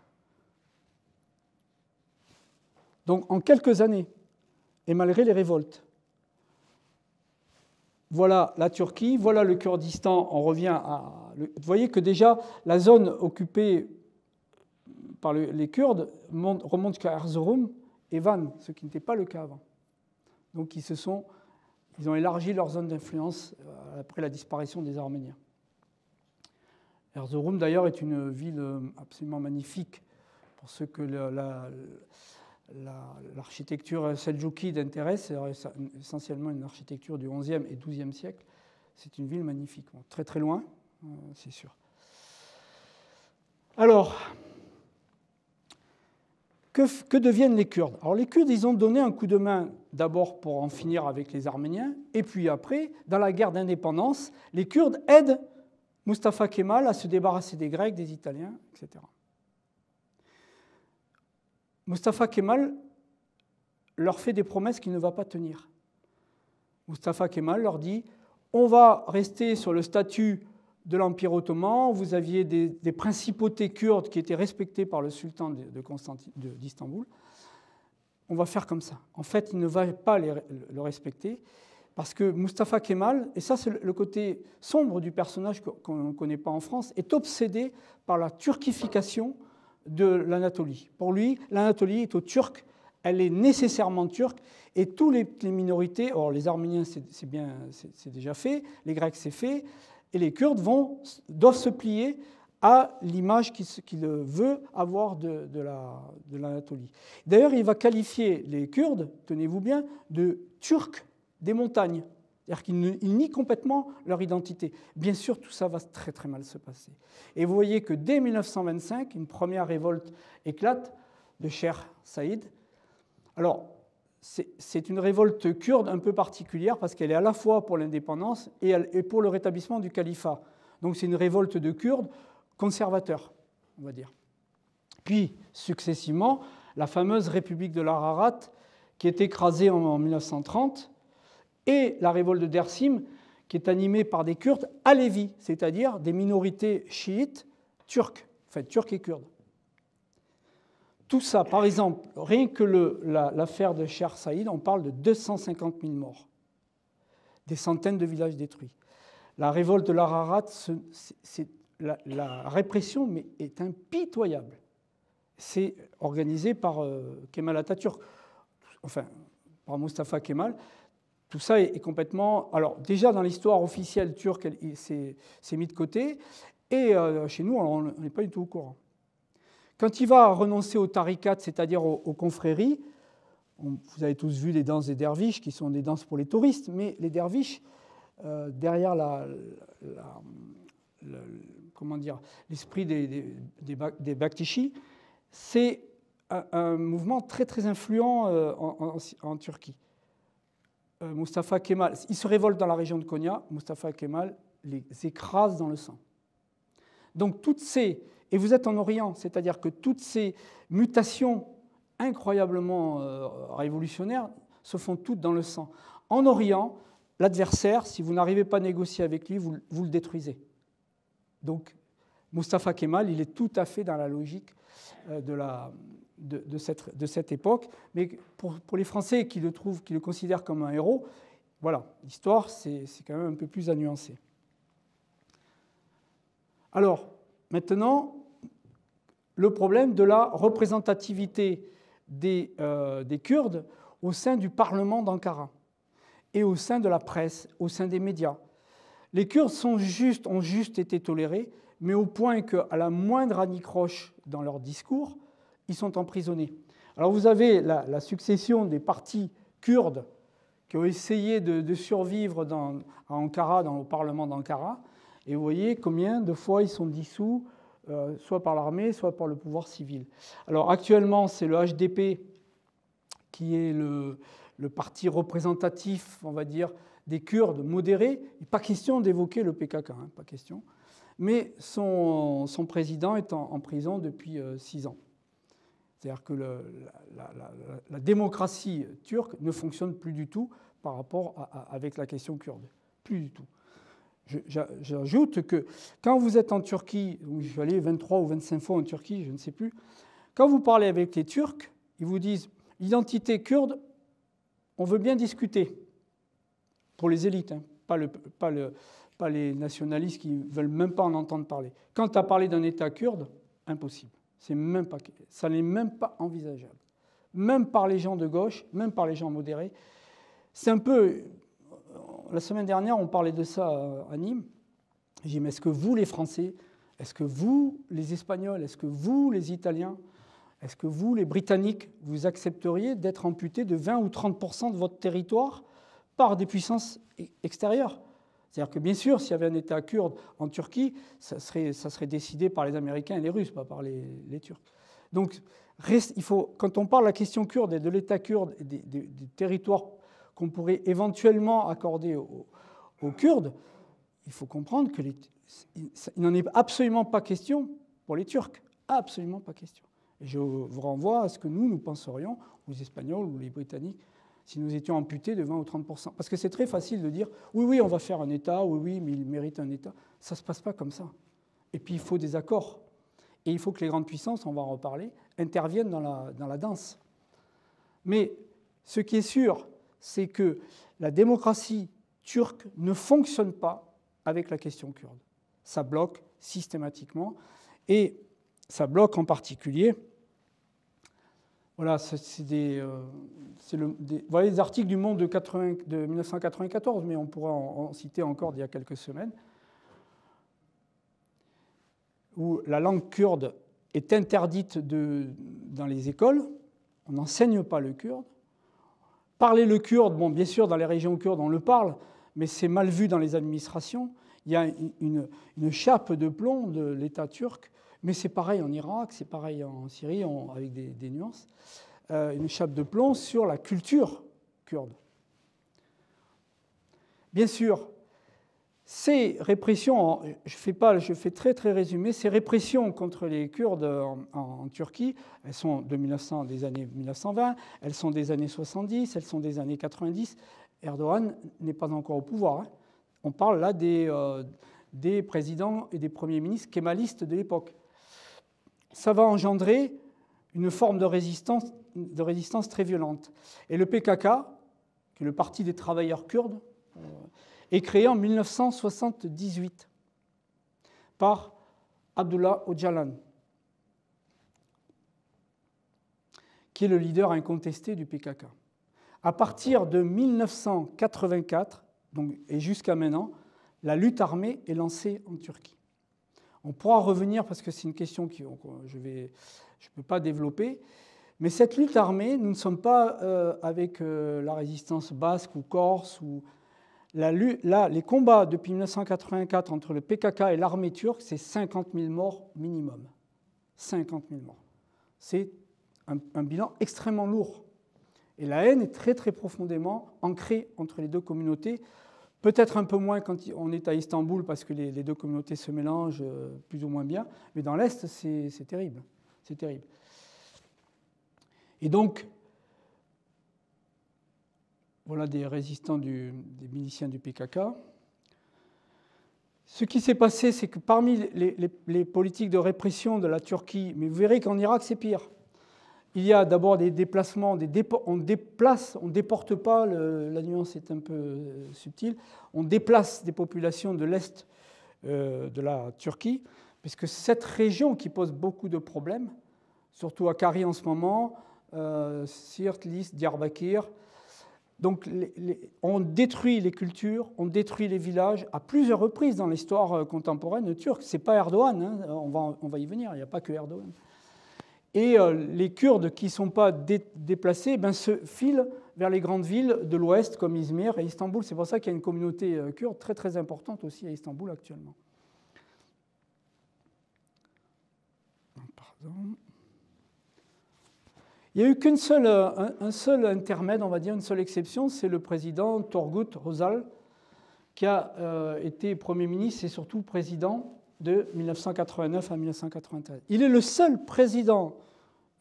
Donc, en quelques années, et malgré les révoltes, voilà la Turquie, voilà le Kurdistan, on revient à... Vous voyez que déjà, la zone occupée par les Kurdes remonte jusqu'à Erzurum et Van, ce qui n'était pas le cas avant. Donc, ils ont élargi leur zone d'influence après la disparition des Arméniens. Erzurum, d'ailleurs, est une ville absolument magnifique pour ceux que l'architecture seldjoukide intéresse. C'est essentiellement une architecture du XIe et XIIe siècle. C'est une ville magnifique. Bon, très très loin, c'est sûr. Alors, que deviennent les Kurdes ? Alors les Kurdes, ils ont donné un coup de main d'abord pour en finir avec les Arméniens, et puis après, dans la guerre d'indépendance, les Kurdes aident Mustafa Kemal à se débarrasser des Grecs, des Italiens, etc. Mustafa Kemal leur fait des promesses qu'il ne va pas tenir. Mustafa Kemal leur dit « On va rester sur le statut de l'Empire ottoman, vous aviez des principautés kurdes qui étaient respectées par le sultan d'Istanbul. On va faire comme ça. » En fait, il ne va pas le respecter parce que Mustafa Kemal, et ça c'est le côté sombre du personnage qu'on ne connaît pas en France, est obsédé par la turquification de l'Anatolie. Pour lui, l'Anatolie est aux Turcs, elle est nécessairement turque, et toutes les minorités, or les Arméniens c'est déjà fait, les Grecs c'est fait, et les Kurdes doivent se plier à l'image qu'il veut avoir de l'Anatolie. D'ailleurs, il va qualifier les Kurdes, tenez-vous bien, de Turcs des montagnes. C'est-à-dire qu'il nie complètement leur identité. Bien sûr, tout ça va très très mal se passer. Et vous voyez que dès 1925, une première révolte éclate de Sher Saïd. Alors, c'est une révolte kurde un peu particulière parce qu'elle est à la fois pour l'indépendance et pour le rétablissement du califat. Donc c'est une révolte de Kurdes conservateurs, on va dire. Puis, successivement, la fameuse République de l'Ararat, qui est écrasée en 1930, et la révolte de Dersim, qui est animée par des Kurdes alévis, c'est-à-dire des minorités chiites turques, enfin turques et kurdes. Tout ça, par exemple, rien que l'affaire de Sher Saïd, on parle de 250 000 morts, des centaines de villages détruits. La révolte de l'Ararat, la répression mais est impitoyable. C'est organisé par Kemal Atatürk, enfin par Mustafa Kemal. Tout ça est complètement... Alors déjà dans l'histoire officielle turque, c'est mis de côté, et chez nous, on n'est pas du tout au courant. Quand il va renoncer aux tariqats, c'est-à-dire aux confréries, vous avez tous vu les danses des derviches, qui sont des danses pour les touristes, mais les derviches, derrière comment dire, l'esprit des Baktichi, c'est un mouvement très très influent en Turquie. Mustafa Kemal, il se révolte dans la région de Konya, Mustafa Kemal les écrase dans le sang. Donc toutes ces, et vous êtes en Orient, c'est-à-dire que toutes ces mutations incroyablement révolutionnaires se font toutes dans le sang. En Orient, l'adversaire, si vous n'arrivez pas à négocier avec lui, vous le détruisez. Donc Mustafa Kemal, il est tout à fait dans la logique de cette époque. Mais pour les Français qui le considèrent comme un héros, voilà, l'histoire, c'est quand même un peu plus à nuancer. Alors, maintenant, le problème de la représentativité des Kurdes au sein du Parlement d'Ankara et au sein de la presse, au sein des médias. Les Kurdes ont juste été tolérés, mais au point qu'à la moindre anicroche dans leur discours, ils sont emprisonnés. Alors vous avez la succession des partis kurdes qui ont essayé de survivre à Ankara, au Parlement d'Ankara, et vous voyez combien de fois ils sont dissous, soit par l'armée, soit par le pouvoir civil. Alors actuellement, c'est le HDP qui est le parti représentatif, on va dire, des Kurdes modérés. Il n'est pas question d'évoquer le PKK, hein, pas question. Mais son président est en prison depuis 6 ans. C'est-à-dire que la démocratie turque ne fonctionne plus du tout par rapport avec la question kurde. Plus du tout. J'ajoute que quand vous êtes en Turquie, je suis allé 23 ou 25 fois en Turquie, je ne sais plus, quand vous parlez avec les Turcs, ils vous disent « l'identité kurde, on veut bien discuter ». Pour les élites, hein, pas les nationalistes qui ne veulent même pas en entendre parler. Quand tu as parlé d'un État kurde, impossible. Ça n'est même pas envisageable. Même par les gens de gauche, même par les gens modérés. C'est un peu... La semaine dernière, on parlait de ça à Nîmes. J'ai dit, mais est-ce que vous, les Français, est-ce que vous, les Espagnols, est-ce que vous, les Italiens, est-ce que vous, les Britanniques, vous accepteriez d'être amputés de 20 ou 30% de votre territoire par des puissances extérieures? C'est-à-dire que bien sûr, s'il y avait un État kurde en Turquie, ça serait décidé par les Américains et les Russes, pas par les Turcs. Donc, quand on parle de la question kurde et de l'État kurde et des territoires qu'on pourrait éventuellement accorder aux Kurdes, il faut comprendre qu'il n'en est absolument pas question pour les Turcs. Absolument pas question. Et je vous renvoie à ce que nous penserions, aux Espagnols ou les Britanniques, si nous étions amputés de 20 ou 30%. Parce que c'est très facile de dire « oui, on va faire un État, oui, mais il mérite un État ». Ça ne se passe pas comme ça. Et puis, il faut des accords. Et il faut que les grandes puissances, on va en reparler, interviennent dans la danse. Mais ce qui est sûr, c'est que la démocratie turque ne fonctionne pas avec la question kurde. Ça bloque systématiquement. Et ça bloque en particulier... Voilà, vous voyez les articles du Monde de 1994, mais on pourra en citer encore d'il y a quelques semaines. où la langue kurde est interdite dans les écoles. On n'enseigne pas le kurde. Parler le kurde, bon, bien sûr, dans les régions kurdes, on le parle, mais c'est mal vu dans les administrations. Il y a une chape de plomb de l'État turc, mais c'est pareil en Irak, c'est pareil en Syrie, avec des nuances. Une chape de plomb sur la culture kurde. Bien sûr, ces répressions, je fais très très résumé, ces répressions contre les Kurdes en Turquie, elles sont des années 1920, elles sont des années 70, elles sont des années 90. Erdogan n'est pas encore au pouvoir. On parle là des présidents et des premiers ministres kémalistes de l'époque. Ça va engendrer une forme de résistance très violente. Et le PKK, qui est le Parti des travailleurs kurdes, est créé en 1978 par Abdullah Öcalan, qui est le leader incontesté du PKK. À partir de 1984, et jusqu'à maintenant, la lutte armée est lancée en Turquie. On pourra revenir, parce que c'est une question que je ne peux pas développer, mais cette lutte armée, nous ne sommes pas avec la résistance basque ou corse. Les combats depuis 1984 entre le PKK et l'armée turque, c'est 50 000 morts minimum. 50 000 morts. C'est un bilan extrêmement lourd. Et la haine est très très profondément ancrée entre les deux communautés. Peut-être un peu moins quand on est à Istanbul, parce que les deux communautés se mélangent plus ou moins bien. Mais dans l'Est, c'est terrible. C'est terrible. Et donc, voilà des résistants, des miliciens du PKK. Ce qui s'est passé, c'est que parmi les politiques de répression de la Turquie, mais vous verrez qu'en Irak, c'est pire. Il y a d'abord des déplacements, on déporte pas, la nuance est un peu subtile, on déplace des populations de l'Est de la Turquie, puisque c'est cette région qui pose beaucoup de problèmes, surtout à Kari en ce moment, Siirt, Lis, Diyarbakir. Donc on détruit les cultures, on détruit les villages à plusieurs reprises dans l'histoire contemporaine turque. Ce n'est pas Erdogan, hein, on va y venir, il n'y a pas que Erdogan. Et les Kurdes qui ne sont pas déplacés se filent vers les grandes villes de l'Ouest comme Izmir et Istanbul. C'est pour ça qu'il y a une communauté kurde très très importante aussi à Istanbul actuellement. Pardon. Il n'y a eu un seul intermède, on va dire, une seule exception, c'est le président Turgut Özal, qui a été Premier ministre et surtout président de 1989 à 1993. Il est le seul président,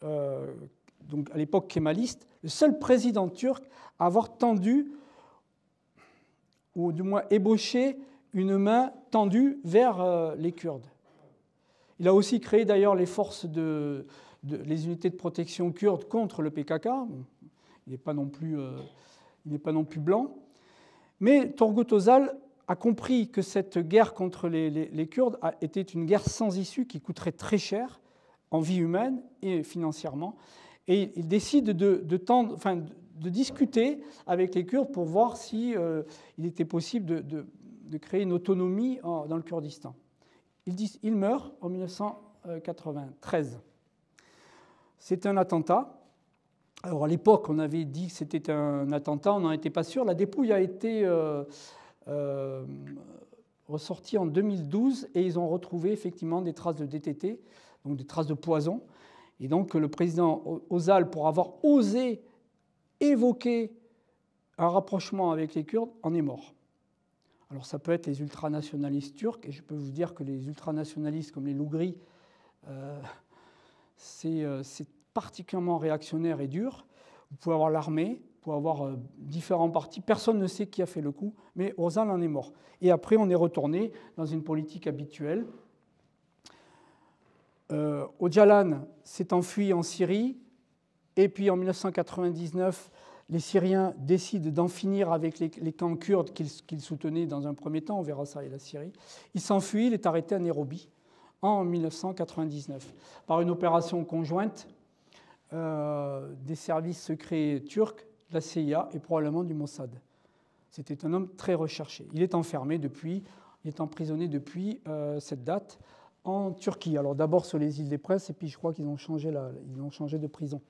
donc à l'époque kémaliste, le seul président turc à avoir tendu, ou du moins ébauché, une main tendue vers les Kurdes. Il a aussi créé d'ailleurs les forces les unités de protection kurdes contre le PKK. Il n'est pas non plus blanc. Mais Turgut Özal a compris que cette guerre contre les Kurdes était une guerre sans issue qui coûterait très cher en vie humaine et financièrement. Et il décide de discuter avec les Kurdes pour voir si il était possible de créer une autonomie dans le Kurdistan. Il meurt en 1993. C'est un attentat. Alors à l'époque, on avait dit que c'était un attentat, on n'en était pas sûr. La dépouille a été ressortie en 2012 et ils ont retrouvé effectivement des traces de DTT, donc des traces de poison. Et donc le président Özal, pour avoir osé évoquer un rapprochement avec les Kurdes, en est mort. Alors ça peut être les ultranationalistes turcs, et je peux vous dire que les ultranationalistes comme les Lougri, c'est particulièrement réactionnaire et dur. Vous pouvez avoir l'armée, vous pouvez avoir différents partis. Personne ne sait qui a fait le coup, mais Özal en est mort. Et après, on est retourné dans une politique habituelle. Öcalan s'est enfui en Syrie, et puis en 1999, les Syriens décident d'en finir avec les camps kurdes qu'ils soutenaient dans un premier temps. On verra ça et la Syrie. Il s'enfuit, il est arrêté à Nairobi en 1999 par une opération conjointe des services secrets turcs, de la CIA et probablement du Mossad. C'était un homme très recherché. Il est enfermé depuis, il est emprisonné depuis cette date en Turquie. Alors d'abord sur les îles des Princes, et puis je crois qu'ils ont changé de prison.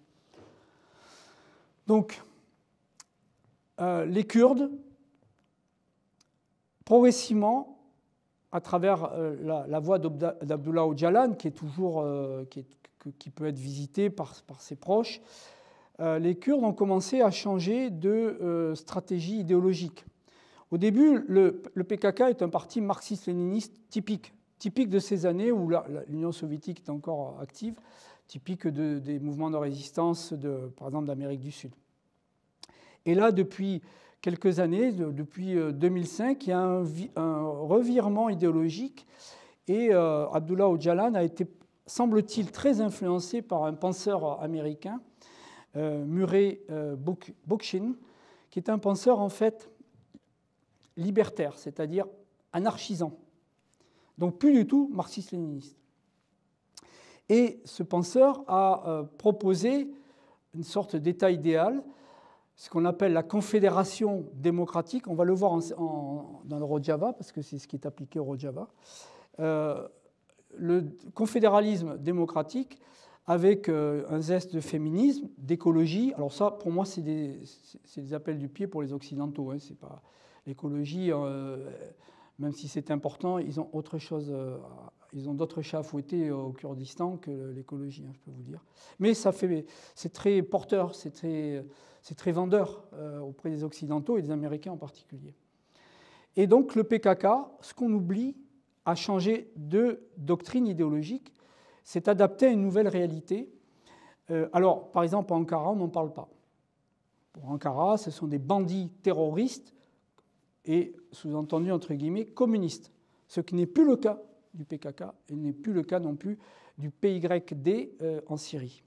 Donc, les Kurdes, progressivement, à travers la voie d'Abdullah Öcalan, qui est toujours, qui peut être visitée par ses proches, les Kurdes ont commencé à changer de stratégie idéologique. Au début, le PKK est un parti marxiste-léniniste typique de ces années où l'Union soviétique est encore active, typique des mouvements de résistance, par exemple, d'Amérique du Sud. Et là, depuis quelques années, depuis 2005, il y a un revirement idéologique et Abdullah Öcalan a été, semble-t-il, très influencé par un penseur américain, Murray Bookchin, qui est un penseur en fait libertaire, c'est-à-dire anarchisant, donc plus du tout marxiste-léniniste. Et ce penseur a proposé une sorte d'État idéal, ce qu'on appelle la confédération démocratique. On va le voir dans le Rojava, parce que c'est ce qui est appliqué au Rojava. Le confédéralisme démocratique avec un zeste de féminisme, d'écologie. Alors ça, pour moi, c'est des appels du pied pour les Occidentaux. Hein. C'est pas l'écologie, même si c'est important, ils ont autre chose. Ils ont d'autres chats à fouetter au Kurdistan que l'écologie, hein, je peux vous dire. Mais c'est très porteur, c'est très vendeur auprès des Occidentaux et des Américains en particulier. Et donc le PKK, ce qu'on oublie, a changé de doctrine idéologique, s'est adapté à une nouvelle réalité. Alors, par exemple, à Ankara, on n'en parle pas. Pour Ankara, ce sont des bandits terroristes et, sous-entendu, entre guillemets, communistes. Ce qui n'est plus le cas du PKK et n'est plus le cas non plus du PYD en Syrie.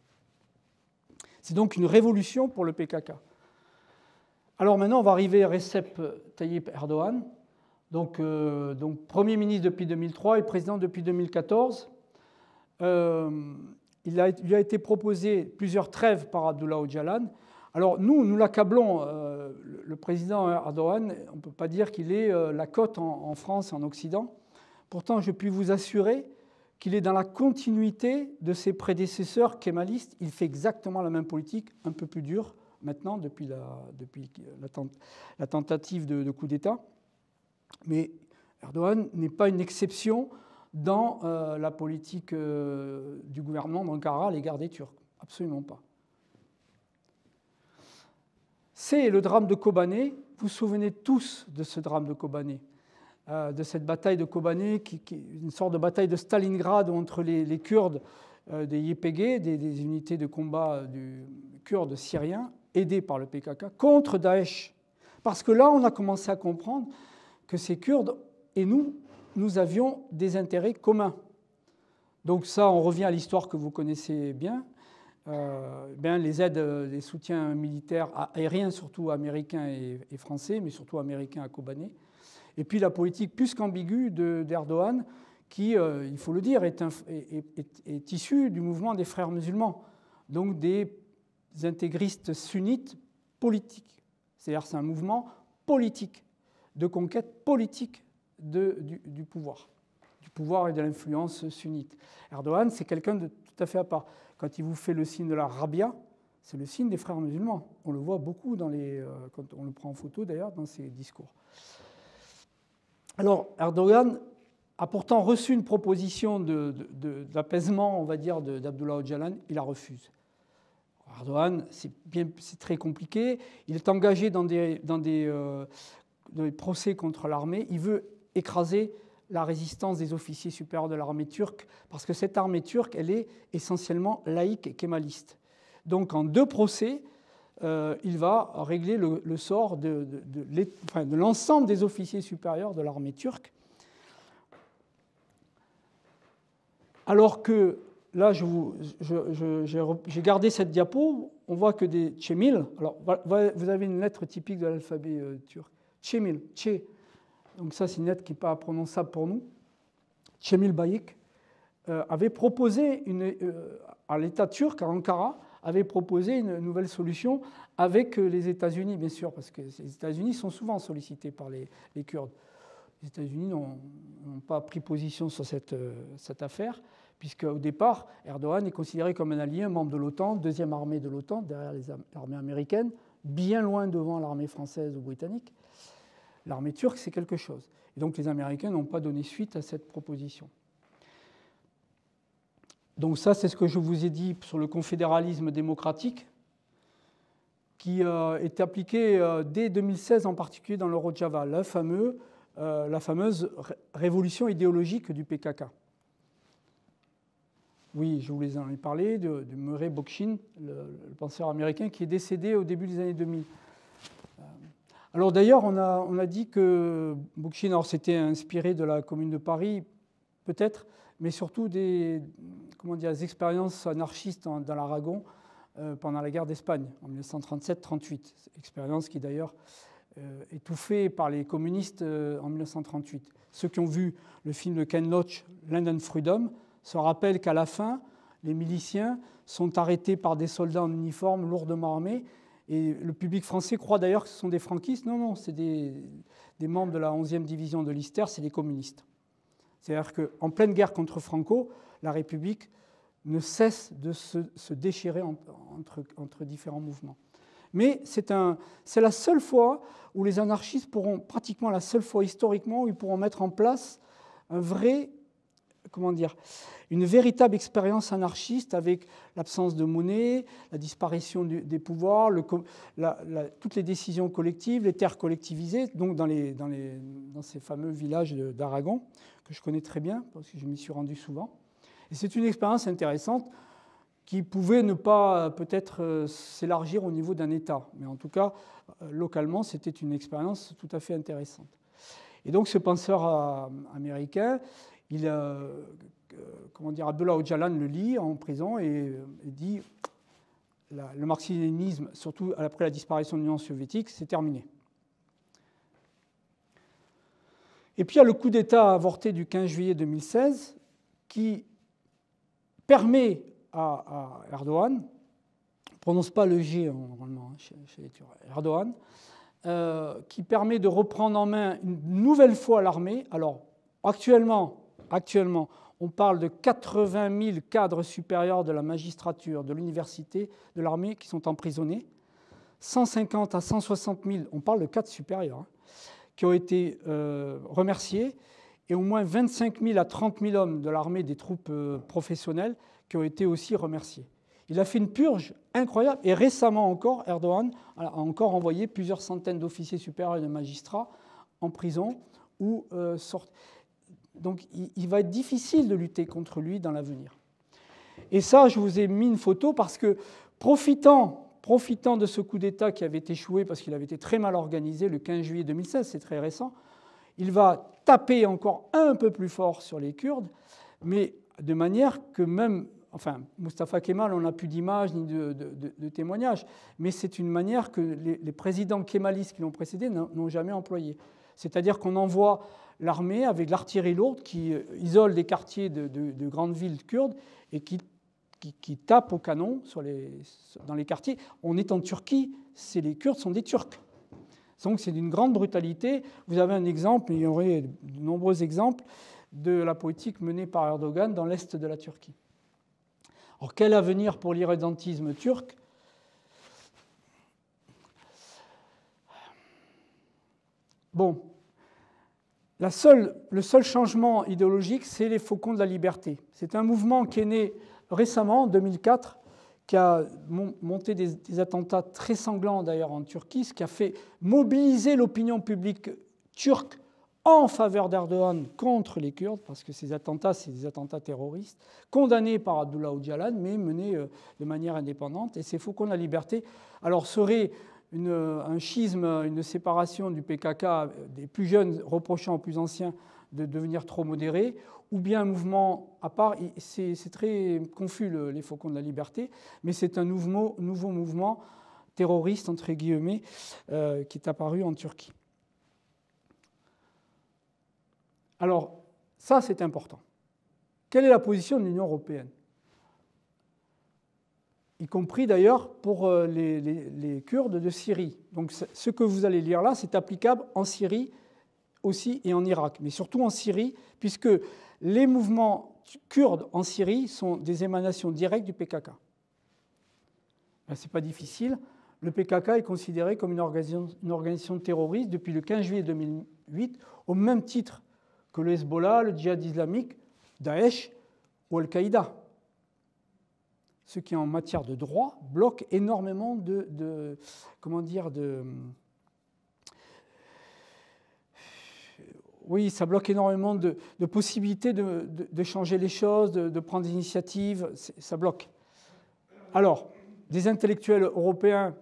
C'est donc une révolution pour le PKK. Alors maintenant, on va arriver à Recep Tayyip Erdogan, donc Premier ministre depuis 2003 et président depuis 2014. Il lui a été proposé plusieurs trêves par Abdullah Öcalan. Alors nous l'accablons, le président Erdogan, on ne peut pas dire qu'il est la cote en France et en Occident. Pourtant, je puis vous assurer qu'il est dans la continuité de ses prédécesseurs kémalistes. Il fait exactement la même politique, un peu plus dure maintenant, depuis la tentative de coup d'État. Mais Erdogan n'est pas une exception dans la politique du gouvernement d'Ankara à l'égard des Turcs. Absolument pas. C'est le drame de Kobané. Vous vous souvenez tous de ce drame de Kobané, de cette bataille de Kobané, qui est une sorte de bataille de Stalingrad entre les Kurdes des YPG, des unités de combat du Kurdes syriens, aidés par le PKK, contre Daesh. Parce que là, on a commencé à comprendre que ces Kurdes et nous avions des intérêts communs. Donc ça, on revient à l'histoire que vous connaissez bien. Les aides, les soutiens militaires aériens, surtout américains et français, mais surtout américains à Kobané. Et puis la politique plus qu'ambiguë d'Erdogan, qui, il faut le dire, est issue du mouvement des frères musulmans, donc des intégristes sunnites politiques. C'est-à-dire c'est un mouvement politique, de conquête politique du pouvoir et de l'influence sunnite. Erdogan, c'est quelqu'un de tout à fait à part. Quand il vous fait le signe de la rabia, c'est le signe des frères musulmans. On le voit beaucoup quand on le prend en photo d'ailleurs dans ses discours. Alors Erdogan a pourtant reçu une proposition d'apaisement, on va dire, d'Abdullah Öcalan. Il la refuse. Erdogan, c'est très compliqué. Il est engagé dans des procès contre l'armée. Il veut écraser la résistance des officiers supérieurs de l'armée turque, parce que cette armée turque, elle est essentiellement laïque et kémaliste. Donc en 2 procès, il va régler le sort de l'ensemble des officiers supérieurs de l'armée turque. Alors que, là, j'ai gardé cette diapo, on voit que des Tchemil, alors vous avez une lettre typique de l'alphabet turc, Tchemil, Tché. Donc ça, c'est une lettre qui n'est pas prononçable pour nous. Cemil Bayik avait proposé, à l'État turc, à Ankara, avait proposé une nouvelle solution avec les États-Unis, bien sûr, parce que les États-Unis sont souvent sollicités par les Kurdes. Les États-Unis n'ont pas pris position sur cette affaire, puisque au départ, Erdogan est considéré comme un allié, un membre de l'OTAN, deuxième armée de l'OTAN, derrière l'armée américaine, bien loin devant l'armée française ou britannique. L'armée turque, c'est quelque chose. Et donc les Américains n'ont pas donné suite à cette proposition. Donc ça, c'est ce que je vous ai dit sur le confédéralisme démocratique, qui est appliqué dès 2016, en particulier dans le Rojava, la fameuse révolution idéologique du PKK. Oui, je vous en ai parlé, de Murray Bookchin, le penseur américain, qui est décédé au début des années 2000. Alors d'ailleurs, on a dit que Bookchin s'était inspiré de la Commune de Paris, peut-être, mais surtout des expériences anarchistes dans l'Aragon pendant la guerre d'Espagne, en 1937-38. Expérience qui d'ailleurs étouffée par les communistes en 1938. Ceux qui ont vu le film de Ken Loach, Land and Freedom, se rappellent qu'à la fin, les miliciens sont arrêtés par des soldats en uniforme lourdement armés, et le public français croit d'ailleurs que ce sont des franquistes. Non, non, c'est des membres de la 11e division de l'Istère, c'est des communistes. C'est-à-dire qu'en pleine guerre contre Franco, la République ne cesse de se déchirer entre différents mouvements. Mais c'est la seule fois où les anarchistes pourront, pratiquement la seule fois historiquement, où ils pourront mettre en place une véritable expérience anarchiste avec l'absence de monnaie, la disparition des pouvoirs, toutes les décisions collectives, les terres collectivisées, donc dans ces fameux villages d'Aragon, que je connais très bien, parce que je m'y suis rendu souvent. Et c'est une expérience intéressante qui pouvait ne pas peut-être s'élargir au niveau d'un État. Mais en tout cas, localement, c'était une expérience tout à fait intéressante. Et donc ce penseur américain, Abdullah Öcalan le lit en prison et dit le marxisme-léninisme, surtout après la disparition de l'Union soviétique, c'est terminé. Et puis il y a le coup d'État avorté du 15 juillet 2016 qui permet à Erdogan, on ne prononce pas le G normalement chez les Turcs, Erdogan, qui permet de reprendre en main une nouvelle fois l'armée. Alors actuellement, on parle de 80 000 cadres supérieurs de la magistrature, de l'université, de l'armée qui sont emprisonnés. 150 à 160 000, on parle de cadres supérieurs, qui ont été remerciés, et au moins 25 000 à 30 000 hommes de l'armée des troupes professionnelles qui ont été aussi remerciés. Il a fait une purge incroyable, et récemment encore, Erdogan a encore envoyé plusieurs centaines d'officiers supérieurs et de magistrats en prison ou sortent. Donc il va être difficile de lutter contre lui dans l'avenir. Et ça, je vous ai mis une photo parce que, profitant de ce coup d'État qui avait échoué parce qu'il avait été très mal organisé le 15 juillet 2016, c'est très récent, il va taper encore un peu plus fort sur les Kurdes, mais de manière que même, Mustafa Kemal, on n'a plus d'images ni de témoignages, mais c'est une manière que les présidents kémalistes qui l'ont précédé n'ont jamais employée. C'est-à-dire qu'on envoie l'armée avec l'artillerie lourde qui isole des quartiers de grandes villes kurdes et qui tape au canon dans les quartiers. On est en Turquie, les Kurdes sont des Turcs. Donc c'est d'une grande brutalité. Vous avez un exemple, il y aurait de nombreux exemples de la politique menée par Erdogan dans l'est de la Turquie. Alors quel avenir pour l'irrédentisme turc ? Bon, le seul changement idéologique, c'est les Faucons de la Liberté. C'est un mouvement qui est né récemment, en 2004, qui a monté des attentats très sanglants d'ailleurs en Turquie, ce qui a fait mobiliser l'opinion publique turque en faveur d'Erdogan contre les Kurdes, parce que ces attentats, c'est des attentats terroristes, condamnés par Abdullah Öcalan, mais menés de manière indépendante. Et ces Faucons de la Liberté, alors seraient un schisme, une séparation du PKK, des plus jeunes reprochant aux plus anciens de devenir trop modérés, ou bien un mouvement à part. C'est très confus, les Faucons de la Liberté, mais c'est un nouveau mouvement terroriste, entre guillemets, qui est apparu en Turquie. Alors, ça, c'est important. Quelle est la position de l'Union européenne ? Y compris d'ailleurs pour les Kurdes de Syrie. Donc ce que vous allez lire là, c'est applicable en Syrie aussi et en Irak, mais surtout en Syrie, puisque les mouvements kurdes en Syrie sont des émanations directes du PKK. Ben, ce n'est pas difficile. Le PKK est considéré comme une organisation terroriste depuis le 15 juillet 2008, au même titre que le Hezbollah, le djihad islamique, Daesh ou Al-Qaïda. Ce qui, en matière de droit, bloque énormément oui, ça bloque énormément de possibilités de changer les choses, de prendre des initiatives, ça bloque. Alors, des intellectuels européens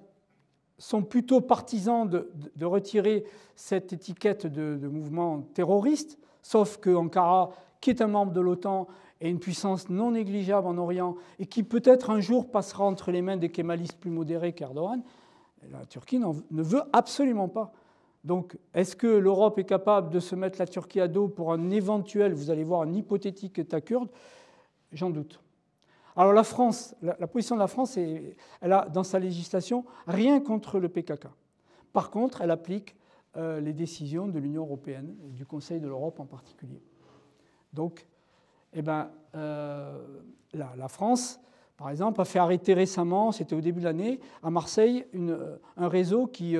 sont plutôt partisans de retirer cette étiquette de mouvement terroriste, sauf qu'Ankara, qui est un membre de l'OTAN, est une puissance non négligeable en Orient et qui peut-être un jour passera entre les mains des kémalistes plus modérés qu'Erdogan, la Turquie ne veut absolument pas. Donc, est-ce que l'Europe est capable de se mettre la Turquie à dos pour un éventuel, vous allez voir, un hypothétique État kurde? J'en doute. Alors la France, la position de la France, elle a dans sa législation rien contre le PKK. Par contre, elle applique les décisions de l'Union européenne et du Conseil de l'Europe en particulier. Donc, la France, par exemple, a fait arrêter récemment, c'était au début de l'année, à Marseille, un réseau qui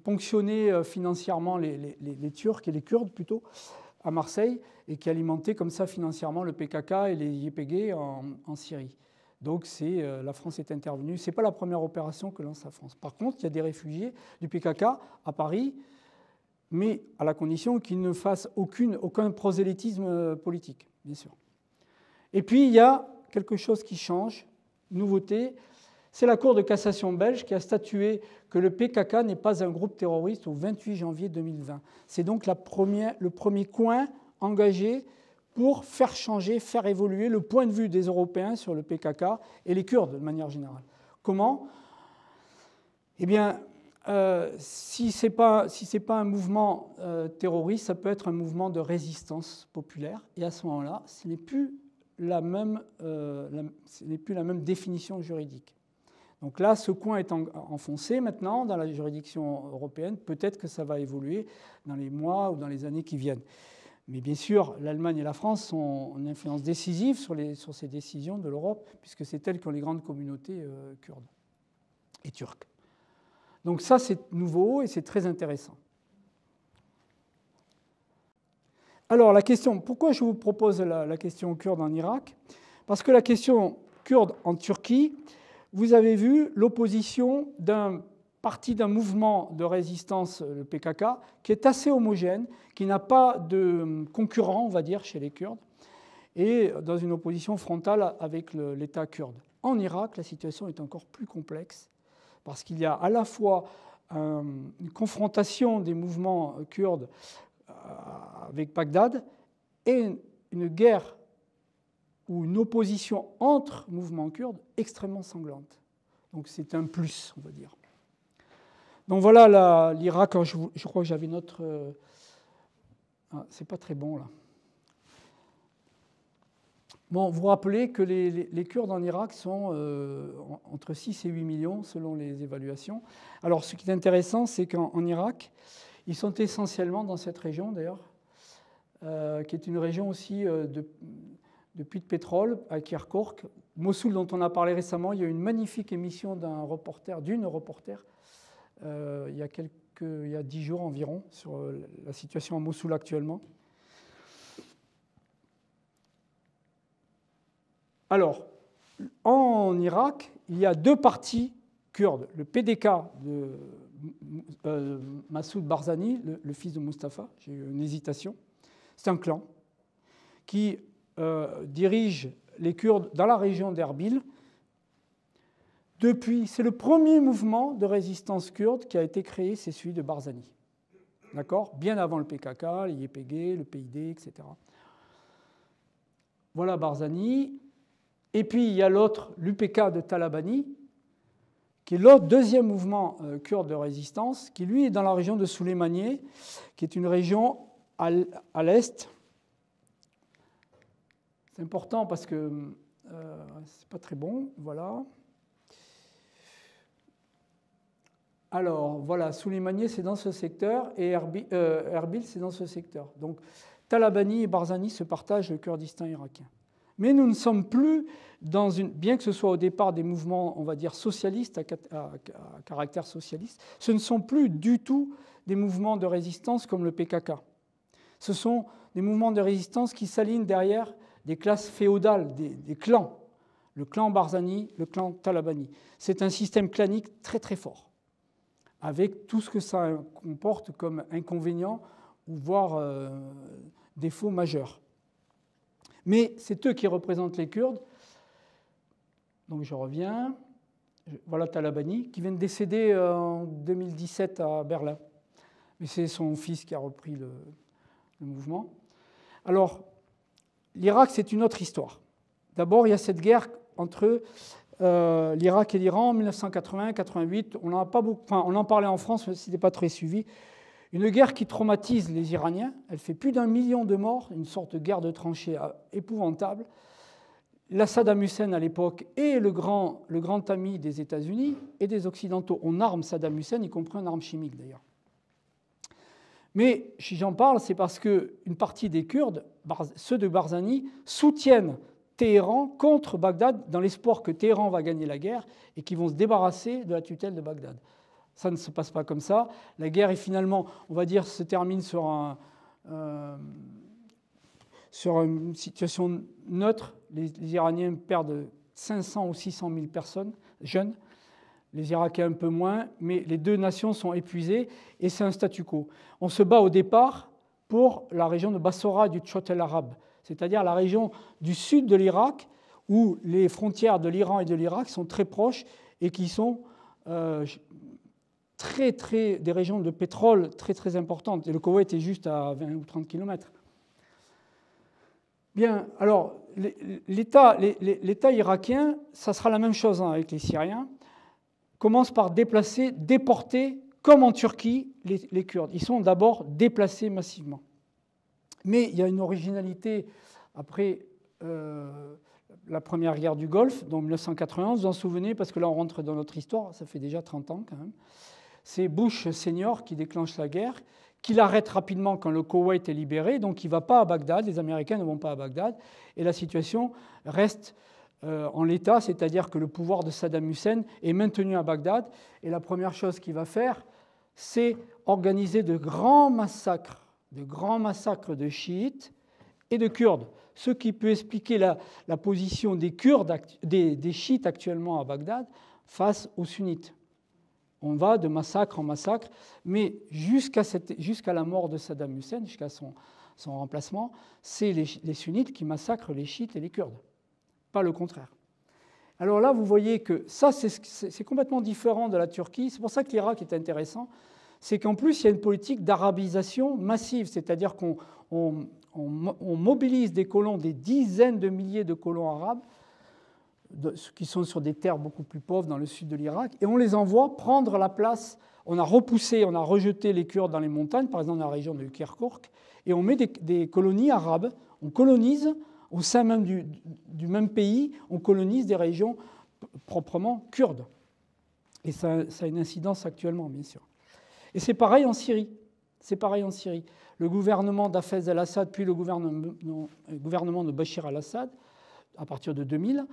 ponctionnait financièrement les Turcs et les Kurdes plutôt, à Marseille, et qui alimentait comme ça financièrement le PKK et les YPG en Syrie. Donc la France est intervenue. Ce n'est pas la première opération que lance la France. Par contre, il y a des réfugiés du PKK à Paris, mais à la condition qu'ils ne fassent aucun prosélytisme politique, bien sûr. Et puis, il y a quelque chose qui change, nouveauté, c'est la Cour de cassation belge qui a statué que le PKK n'est pas un groupe terroriste au 28 janvier 2020. C'est donc le premier coin engagé pour faire changer, faire évoluer le point de vue des Européens sur le PKK et les Kurdes de manière générale. Comment? Eh bien, si ce n'est pas un mouvement terroriste, ça peut être un mouvement de résistance populaire. Et à ce moment-là, ce n'est plus la même définition juridique. Donc là, ce coin est enfoncé maintenant dans la juridiction européenne. Peut-être que ça va évoluer dans les mois ou dans les années qui viennent. Mais bien sûr, l'Allemagne et la France ont une influence décisive sur ces décisions de l'Europe, puisque c'est elles qui ont les grandes communautés kurdes et turques. Donc ça, c'est nouveau et c'est très intéressant. Alors, la question, pourquoi je vous propose la question kurde en Irak? Parce que la question kurde en Turquie, vous avez vu l'opposition d'un mouvement de résistance, le PKK, qui est assez homogène, qui n'a pas de concurrent, on va dire, chez les Kurdes, et dans une opposition frontale avec l'État kurde. En Irak, la situation est encore plus complexe, parce qu'il y a à la fois une confrontation des mouvements kurdes avec Bagdad et une guerre ou une opposition entre mouvements kurdes extrêmement sanglante. Donc c'est un plus, on va dire. Donc voilà l'Irak. Je crois que j'avais notre... c'est pas très bon, là. Bon, vous vous rappelez que les Kurdes en Irak sont entre 6 et 8 millions, selon les évaluations. Alors, ce qui est intéressant, c'est qu'en Irak, ils sont essentiellement dans cette région, d'ailleurs, qui est une région aussi de puits de pétrole, à Kirkuk. Mossoul, dont on a parlé récemment, il y a eu une magnifique émission d'une reporter, il y a 10 jours environ, sur la situation à Mossoul actuellement. Alors, en Irak, il y a deux partis kurdes. Le PDK de Massoud Barzani, le fils de Mustapha, j'ai eu une hésitation. C'est un clan qui dirige les Kurdes dans la région d'Erbil. C'est le premier mouvement de résistance kurde qui a été créé, c'est celui de Barzani. D'accord? Bien avant le PKK, les YPG, le PID, etc. Voilà Barzani. Et puis il y a l'autre, l'UPK de Talabani, qui est l'autre deuxième mouvement kurde de résistance, qui lui est dans la région de Souleymaniye, qui est une région à l'est. C'est important parce que c'est pas très bon, voilà. Alors, voilà, Soleimani, c'est dans ce secteur, et Erbil, c'est dans ce secteur. Donc, Talabani et Barzani se partagent le Kurdistan irakien. Mais nous ne sommes plus dans une... Bien que ce soit au départ des mouvements, on va dire, socialistes, à caractère socialiste, ce ne sont plus du tout des mouvements de résistance comme le PKK. Ce sont des mouvements de résistance qui s'alignent derrière des classes féodales, des clans. Le clan Barzani, le clan Talabani. C'est un système clanique très très fort, avec tout ce que ça comporte comme inconvénients ou voire défauts majeurs. Mais c'est eux qui représentent les Kurdes. Donc je reviens. Voilà Talabani, qui vient de décéder en 2017 à Berlin. Mais c'est son fils qui a repris le mouvement. Alors, l'Irak, c'est une autre histoire. D'abord, il y a cette guerre entre l'Irak et l'Iran en 1980-88. On en parlait en France, mais ce n'était pas très suivi. Une guerre qui traumatise les Iraniens. Elle fait plus d'1 million de morts, une sorte de guerre de tranchées épouvantable. Saddam Hussein, à l'époque, est le grand ami des États-Unis et des Occidentaux. On arme Saddam Hussein, y compris en armes chimiques, d'ailleurs. Mais si j'en parle, c'est parce qu'une partie des Kurdes, ceux de Barzani, soutiennent Téhéran contre Bagdad dans l'espoir que Téhéran va gagner la guerre et qu'ils vont se débarrasser de la tutelle de Bagdad. Ça ne se passe pas comme ça. La guerre est finalement, on va dire, se termine sur une situation neutre. Les Iraniens perdent 500 ou 600 000 personnes, jeunes. Les Irakiens un peu moins, mais les deux nations sont épuisées et c'est un statu quo. On se bat au départ pour la région de Bassora du Chott el-Arab, c'est-à-dire la région du sud de l'Irak où les frontières de l'Iran et de l'Irak sont très proches et qui sont des régions de pétrole très très importantes. Et le Koweït est juste à 20 ou 30 km. Bien, alors l'État irakien, ça sera la même chose avec les Syriens, commence par déporter, comme en Turquie, les Kurdes. Ils sont d'abord déplacés massivement. Mais il y a une originalité après la première guerre du Golfe, donc 1991, vous en souvenez, parce que là on rentre dans notre histoire, ça fait déjà 30 ans quand même. C'est Bush senior qui déclenche la guerre, qui l'arrête rapidement quand le Koweït est libéré, donc il ne va pas à Bagdad, les Américains ne vont pas à Bagdad, et la situation reste en l'état, c'est-à-dire que le pouvoir de Saddam Hussein est maintenu à Bagdad, et la première chose qu'il va faire, c'est organiser de grands massacres de chiites et de Kurdes, ce qui peut expliquer la position des Kurdes, des chiites actuellement à Bagdad face aux sunnites. On va de massacre en massacre, mais jusqu'à la mort de Saddam Hussein, jusqu'à son remplacement, c'est les sunnites qui massacrent les chiites et les Kurdes, pas le contraire. Alors là, vous voyez que ça, c'est complètement différent de la Turquie. C'est pour ça que l'Irak est intéressant. C'est qu'en plus, il y a une politique d'arabisation massive, c'est-à-dire qu'on mobilise des colons, des dizaines de milliers de colons arabes, qui sont sur des terres beaucoup plus pauvres dans le sud de l'Irak, et on les envoie prendre la place. On a rejeté les Kurdes dans les montagnes, par exemple dans la région de Kirkuk, et on met des colonies arabes, on colonise au sein même du même pays, on colonise des régions proprement kurdes. Et ça a une incidence actuellement, bien sûr. Et c'est pareil en Syrie. Le gouvernement d'Hafez el-Assad, puis le gouvernement de Bachir el-Assad, à partir de 2000,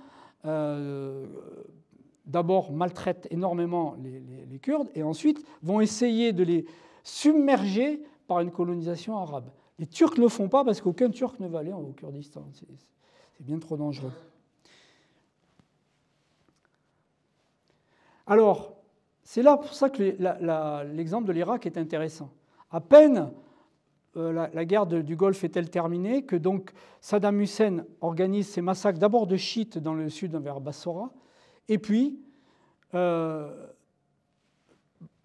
d'abord maltraitent énormément les Kurdes et ensuite vont essayer de les submerger par une colonisation arabe. Les Turcs ne le font pas parce qu'aucun Turc ne va aller au Kurdistan. C'est bien trop dangereux. Alors, c'est là pour ça que l'exemple de l'Irak est intéressant. À peine la guerre du Golfe est-elle terminée que donc Saddam Hussein organise ses massacres d'abord de chiites dans le sud vers Bassora, et puis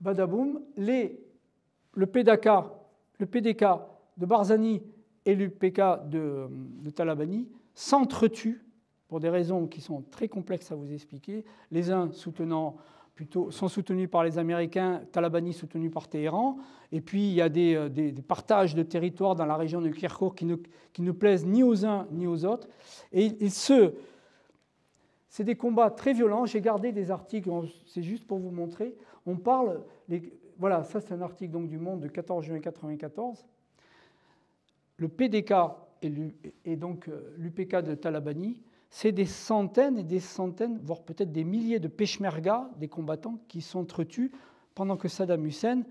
badaboum, le PDK de Barzani et le PK de Talabani s'entretuent pour des raisons qui sont très complexes à vous expliquer, les uns sont soutenus par les Américains, Talabani soutenu par Téhéran, et puis il y a des partages de territoires dans la région de Kirkuk qui ne plaisent ni aux uns ni aux autres, et ils se c'est des combats très violents. J'ai gardé des articles, c'est juste pour vous montrer. On parle, voilà, ça c'est un article donc, du Monde de 14 juin 1994. Le PDK et donc l'UPK de Talabani, c'est des centaines et des centaines, voire peut-être des milliers de peshmerga, des combattants qui sont entretués pendant que Saddam Hussein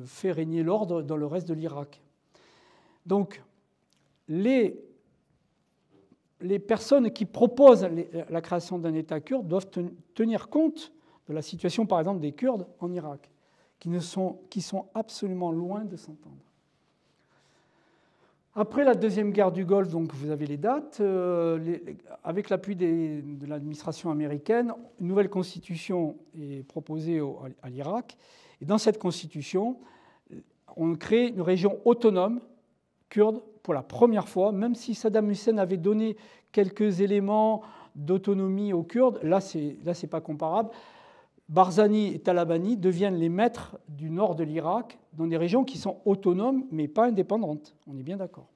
fait régner l'ordre dans le reste de l'Irak. Donc, les personnes qui proposent la création d'un État kurde doivent tenir compte de la situation, par exemple, des Kurdes en Irak, qui sont absolument loin de s'entendre. Après la Deuxième Guerre du Golfe, donc vous avez les dates, avec l'appui de l'administration américaine, une nouvelle constitution est proposée à l'Irak. Et dans cette constitution, on crée une région autonome kurde pour la première fois, même si Saddam Hussein avait donné quelques éléments d'autonomie aux Kurdes, là c'est pas comparable. Barzani et Talabani deviennent les maîtres du nord de l'Irak dans des régions qui sont autonomes mais pas indépendantes. On est bien d'accord.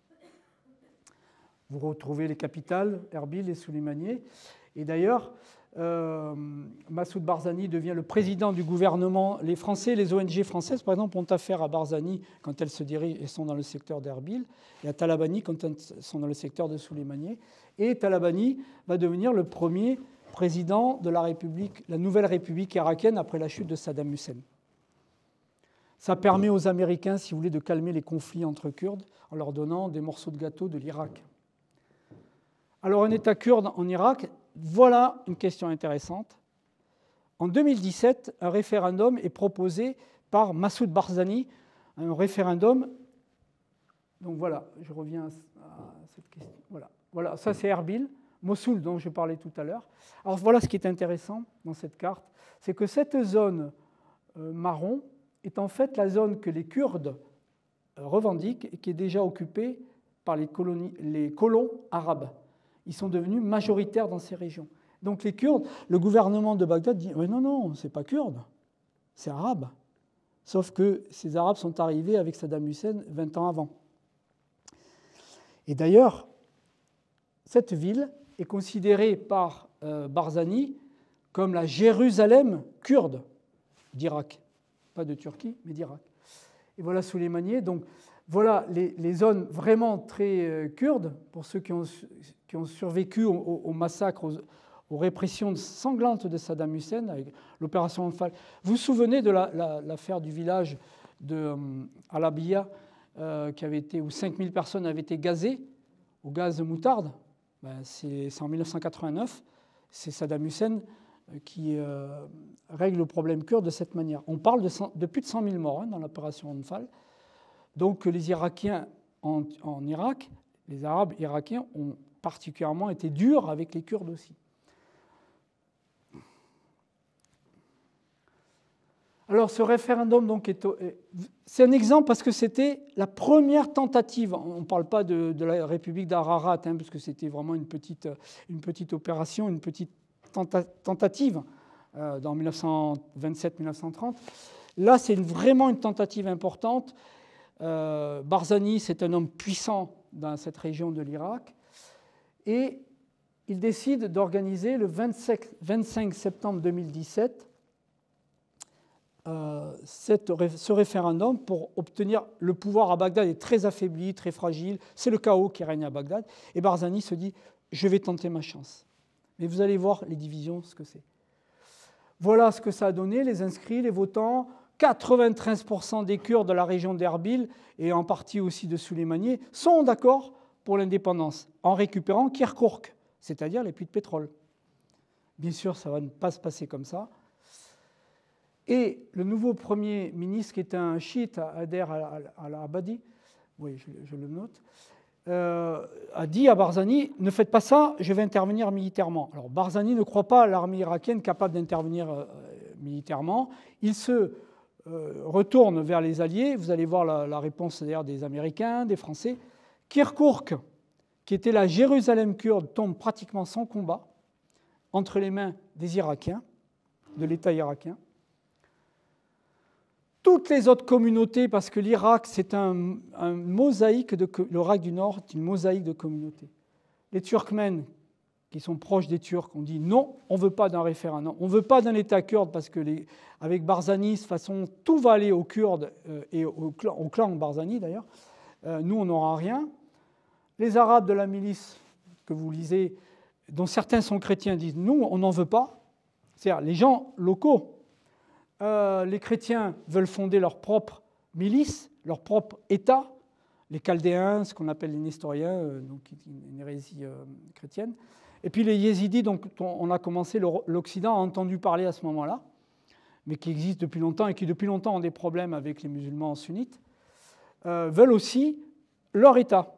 Vous retrouvez les capitales, Erbil et Souleymaniye. Et d'ailleurs, Massoud Barzani devient le président du gouvernement. Les Français, les ONG françaises, par exemple, ont affaire à Barzani quand elles se dirigent et sont dans le secteur d'Erbil, et à Talabani quand elles sont dans le secteur de Souleymaniye. Et Talabani va devenir le premier président de la République, la nouvelle République irakienne après la chute de Saddam Hussein. Ça permet aux Américains, si vous voulez, de calmer les conflits entre Kurdes en leur donnant des morceaux de gâteau de l'Irak. Alors, un État kurde en Irak, voilà une question intéressante. En 2017, un référendum est proposé par Massoud Barzani, un référendum. Donc voilà, je reviens à cette question. Voilà, ça c'est Erbil, Mossoul dont je parlais tout à l'heure. Alors voilà ce qui est intéressant dans cette carte, c'est que cette zone marron est en fait la zone que les Kurdes revendiquent et qui est déjà occupée par les colons arabes. Ils sont devenus majoritaires dans ces régions. Donc les Kurdes, le gouvernement de Bagdad dit « non, c'est pas kurde, c'est arabe ». Sauf que ces Arabes sont arrivés avec Saddam Hussein 20 ans avant. Et d'ailleurs, cette ville est considérée par Barzani comme la Jérusalem kurde d'Irak. Pas de Turquie, mais d'Irak. Et voilà Souleymaniye. Donc voilà les zones vraiment très kurdes, pour ceux qui ont survécu au massacre, aux répressions sanglantes de Saddam Hussein avec l'opération Anfal. Vous vous souvenez de l'affaire du village de Al-Abiya où 5000 personnes avaient été gazées au gaz de moutarde? C'est en 1989. C'est Saddam Hussein qui règle le problème kurde de cette manière. On parle de plus de 100 000 morts dans l'opération Anfal. Donc les Irakiens en Irak, les Arabes irakiens ont particulièrement été durs avec les Kurdes aussi. Alors ce référendum donc c'est un exemple parce que c'était la première tentative. On ne parle pas de la République d'Ararat, parce que c'était vraiment une petite opération, une petite tentative dans 1927-1930. Là, c'est vraiment une tentative importante. Barzani, c'est un homme puissant dans cette région de l'Irak. Et il décide d'organiser le 25 septembre 2017 ce référendum pour obtenir le pouvoir à Bagdad est très affaibli, très fragile. C'est le chaos qui règne à Bagdad. Et Barzani se dit « je vais tenter ma chance ». Mais vous allez voir les divisions, ce que c'est. Voilà ce que ça a donné, les inscrits, les votants. 93% des Kurdes de la région d'Erbil et en partie aussi de Souleymaniye sont d'accord pour l'indépendance en récupérant Kirkouk, c'est-à-dire les puits de pétrole. Bien sûr, ça ne va pas se passer comme ça. Et le nouveau Premier ministre, qui est un chiite, Haider al-Abadi, oui, je le note, a dit à Barzani « ne faites pas ça, je vais intervenir militairement ». Alors Barzani ne croit pas à l'armée irakienne capable d'intervenir militairement. Il se retourne vers les Alliés. Vous allez voir la réponse d'ailleurs des Américains, des Français. Kirkouk, qui était la Jérusalem kurde, tombe pratiquement sans combat entre les mains des Irakiens, de l'État irakien. Toutes les autres communautés, parce que l'Irak, c'est un mosaïque, l'Irak du Nord est une mosaïque de communautés. Les Turkmènes, qui sont proches des Turcs, ont dit non, on ne veut pas d'un référendum, on ne veut pas d'un État kurde parce que avec Barzani, de toute façon, tout va aller aux Kurdes et au clan Barzani d'ailleurs. Nous, on n'aura rien. Les Arabes de la milice que vous lisez, dont certains sont chrétiens, disent nous, on n'en veut pas. C'est-à-dire les gens locaux, les chrétiens veulent fonder leur propre milice, leur propre État. Les Chaldéens, ce qu'on appelle les Nestoriens, donc une hérésie chrétienne. Et puis les Yézidis, dont on a commencé, l'Occident a entendu parler à ce moment-là, mais qui existent depuis longtemps et qui depuis longtemps ont des problèmes avec les musulmans sunnites, veulent aussi leur État.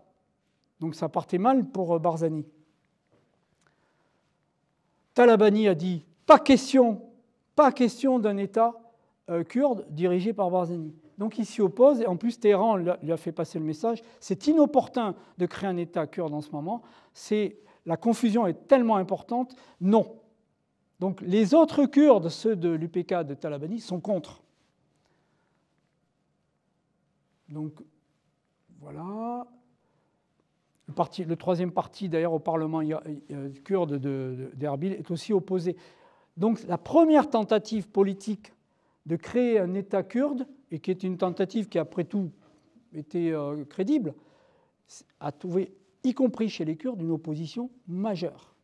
Donc ça partait mal pour Barzani. Talabani a dit pas question d'un État kurde dirigé par Barzani. Donc il s'y oppose, et en plus Téhéran lui a fait passer le message, c'est inopportun de créer un État kurde en ce moment, la confusion est tellement importante, non. Donc les autres Kurdes, ceux de l'UPK de Talabani, sont contre. Donc voilà. Le troisième parti, d'ailleurs, au Parlement kurde d'Erbil est aussi opposé. Donc la première tentative politique de créer un État kurde, et qui est une tentative qui, après tout, était crédible, a trouvé, y compris chez les Kurdes, une opposition majeure.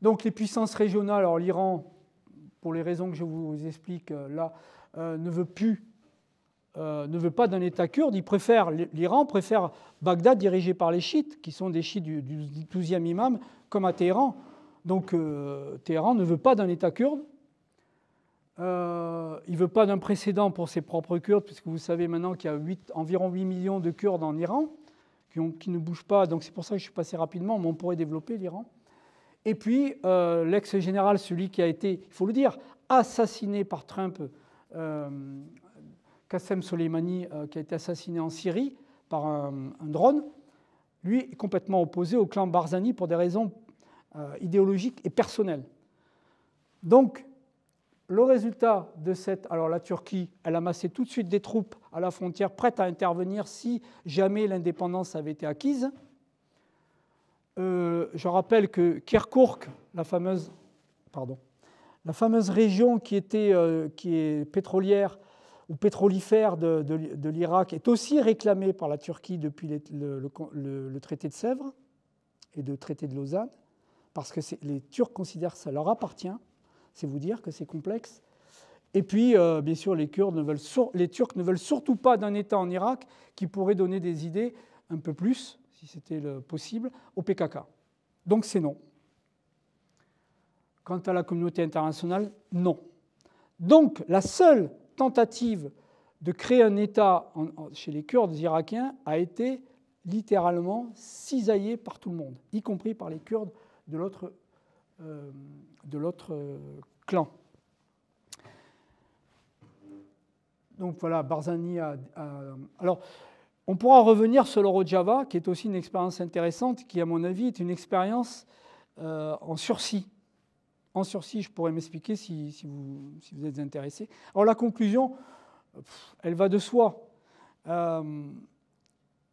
Donc les puissances régionales, alors l'Iran, pour les raisons que je vous explique là, ne veut pas d'un État kurde. L'Iran préfère Bagdad dirigé par les chiites, qui sont des chiites du 12e imam, comme à Téhéran. Donc Téhéran ne veut pas d'un État kurde. Il ne veut pas d'un précédent pour ses propres Kurdes, puisque vous savez maintenant qu'il y a environ 8 millions de Kurdes en Iran, qui ne bougent pas. Donc c'est pour ça que je suis passé rapidement, mais on pourrait développer l'Iran. Et puis l'ex-général, celui qui a été, il faut le dire, assassiné par Trump, Qassem Soleimani, qui a été assassiné en Syrie par un drone, lui est complètement opposé au clan Barzani pour des raisons idéologiques et personnelles. Donc, le résultat de alors la Turquie, elle a massé tout de suite des troupes à la frontière, prêtes à intervenir si jamais l'indépendance avait été acquise. Je rappelle que Kirkouk, la fameuse région qui est pétrolière ou pétrolifère de l'Irak, est aussi réclamée par la Turquie depuis le traité de Sèvres et le traité de Lausanne, parce que les Turcs considèrent que ça leur appartient. C'est vous dire que c'est complexe. Et puis, bien sûr, les Turcs ne veulent surtout pas d'un État en Irak qui pourrait donner des idées un peu plus, si c'était possible, au PKK. Donc c'est non. Quant à la communauté internationale, non. Donc la seule tentative de créer un État chez les Kurdes irakiens a été littéralement cisaillée par tout le monde, y compris par les Kurdes de l'autre clan. Donc voilà, Barzani alors, on pourra revenir sur le Rojava, qui est aussi une expérience intéressante, qui, à mon avis, est une expérience en sursis. En sursis, je pourrais m'expliquer si vous êtes intéressé. Alors la conclusion, elle va de soi.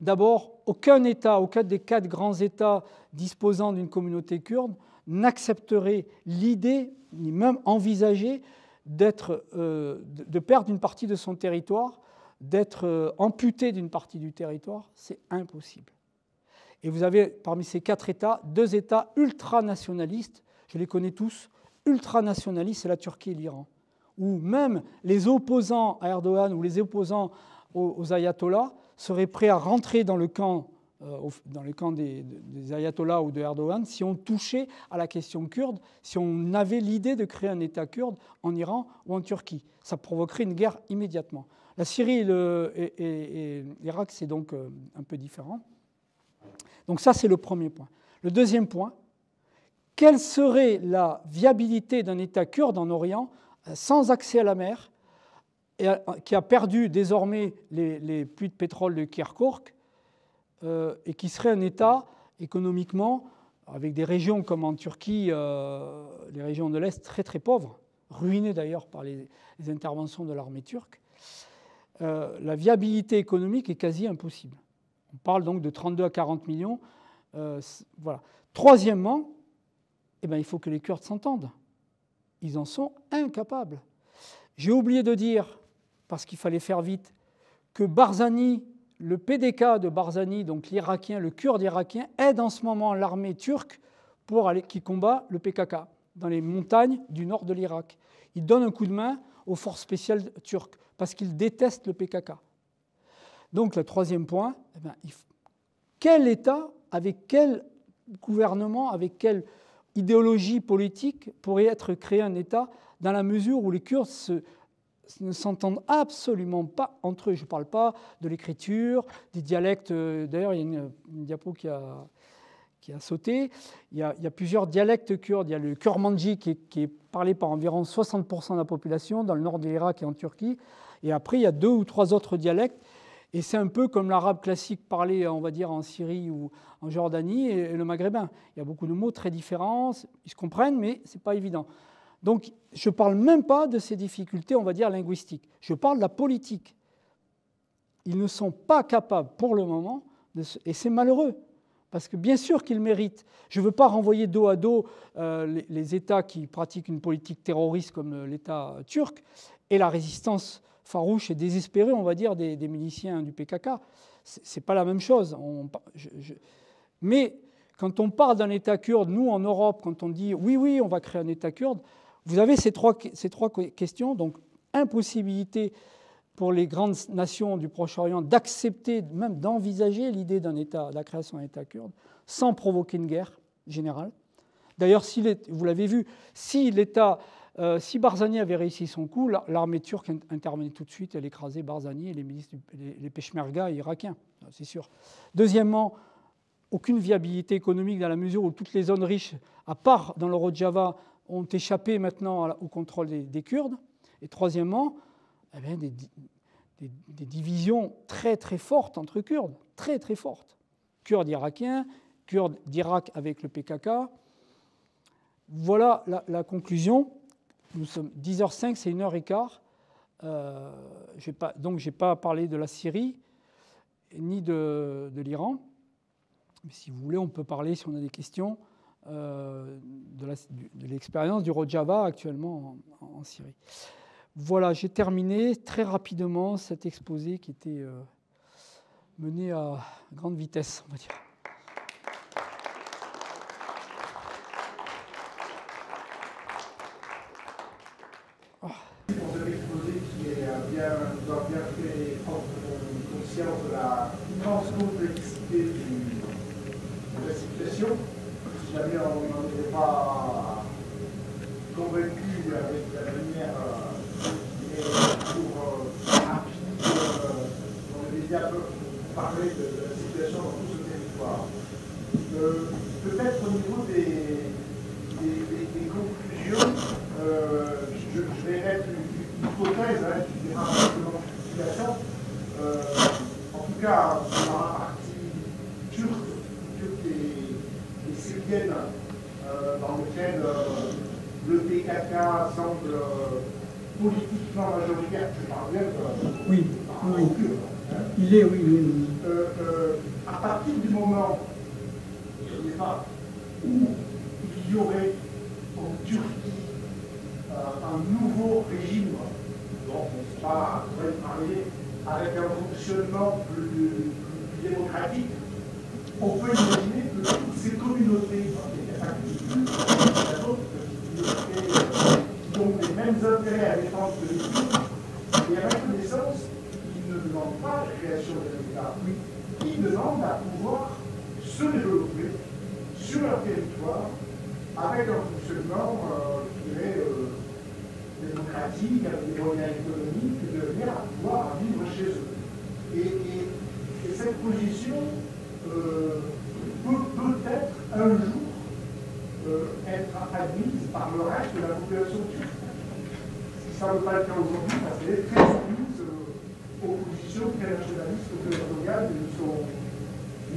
D'abord, aucun État, aucun des 4 grands États disposant d'une communauté kurde n'accepterait l'idée, ni même envisager, de perdre une partie de son territoire, d'être amputé d'une partie du territoire. C'est impossible. Et vous avez parmi ces 4 États, 2 États ultranationalistes, je les connais tous, ultranationalistes, c'est la Turquie et l'Iran, où même les opposants à Erdogan ou les opposants aux ayatollahs seraient prêts à rentrer dans le camp des ayatollahs ou de Erdogan si on touchait à la question kurde, si on avait l'idée de créer un État kurde en Iran ou en Turquie. Ça provoquerait une guerre immédiatement. La Syrie et l'Irak, c'est donc un peu différent. Donc ça, c'est le premier point. Le deuxième point, quelle serait la viabilité d'un État kurde en Orient sans accès à la mer, qui a perdu désormais les puits de pétrole de Kirkouk, et qui serait un État économiquement, avec des régions comme en Turquie, les régions de l'Est très très pauvres, ruinées d'ailleurs par les interventions de l'armée turque, la viabilité économique est quasi impossible. On parle donc de 32 à 40 millions Voilà. Troisièmement, eh ben, il faut que les Kurdes s'entendent. Ils en sont incapables. J'ai oublié de dire, parce qu'il fallait faire vite, que Barzani, le PDK de Barzani, donc l'Irakien, le Kurde irakien, aide en ce moment l'armée turque qui combat le PKK dans les montagnes du nord de l'Irak. Il donne un coup de main aux forces spéciales turques parce qu'il déteste le PKK. Donc le troisième point, eh bien, quel État, avec quel gouvernement, avec quelle idéologie politique pourrait être créé un État dans la mesure où les Kurdes ne s'entendent absolument pas entre eux. Je ne parle pas de l'écriture, des dialectes. D'ailleurs, il y a une diapo qui a sauté. Il y a plusieurs dialectes kurdes. Il y a le kurmanji qui est parlé par environ 60% de la population dans le nord de l'Irak et en Turquie. Et après, il y a 2 ou 3 autres dialectes. Et c'est un peu comme l'arabe classique parlé, on va dire, en Syrie ou en Jordanie et le maghrébin. Il y a beaucoup de mots très différents. Ils se comprennent, mais ce n'est pas évident. Donc, je ne parle même pas de ces difficultés, on va dire, linguistiques. Je parle de la politique. Ils ne sont pas capables, pour le moment, et c'est malheureux, parce que bien sûr qu'ils méritent. Je ne veux pas renvoyer dos à dos les États qui pratiquent une politique terroriste comme l'État turc et la résistance farouche et désespérée, on va dire, des miliciens du PKK. Ce n'est pas la même chose. Mais quand on parle d'un État kurde, nous, en Europe, quand on dit « oui, on va créer un État kurde », vous avez ces trois questions. Donc, impossibilité pour les grandes nations du Proche-Orient d'accepter, même d'envisager l'idée d'un État, la création d'un État kurde, sans provoquer une guerre générale. D'ailleurs, vous l'avez vu, si Barzani avait réussi son coup, l'armée turque intervenait tout de suite, elle écrasait Barzani et les milices, les Peshmerga irakiens, c'est sûr. Deuxièmement, aucune viabilité économique dans la mesure où toutes les zones riches, à part dans le Rojava, ont échappé maintenant au contrôle des Kurdes. Et troisièmement, eh bien, des divisions très très fortes entre Kurdes, très très fortes. Kurdes irakiens, Kurdes d'Irak avec le PKK. Voilà la conclusion. Nous sommes 10h05, c'est 1h15. Donc je n'ai pas parlé de la Syrie ni de l'Iran. Mais si vous voulez, on peut parler, si on a des questions, de l'expérience du Rojava actuellement en Syrie. Voilà, j'ai terminé très rapidement cet exposé qui était mené à grande vitesse, on va dire. Pour cet exposé qui doit bien faire conscience de la immense complexité de la situation. Si jamais on n'était pas convaincu avec la manière rapide, on avait déjà parlé de la situation dans tout ce territoire. Peut-être au niveau des conclusions, je vais mettre une hypothèse qui dira simplement une situation. En tout cas, dans la partie turque et syrienne, dans laquelle le PKK semble politiquement majoritaire, je parle bien de... Oui. Il est, oui. À partir du moment, où il y aurait en Turquie un nouveau régime, dont on pourrait parler avec un fonctionnement plus démocratique, on peut imaginer que toutes ces communautés, qui ont les mêmes intérêts à défendre que les Turcs, et à ma connaissance, ils ne demandent pas la création d'un État. Ils demandent à pouvoir se développer sur leur territoire avec un fonctionnement démocratique, avec des moyens économiques, de venir à pouvoir vivre chez eux. Et cette position peut peut-être un jour être admise par le reste de la population turque. Si ça ne veut pas le cas aujourd'hui, parce qu'elle est très soumise aux positions très nationalistes que Erdogan sont.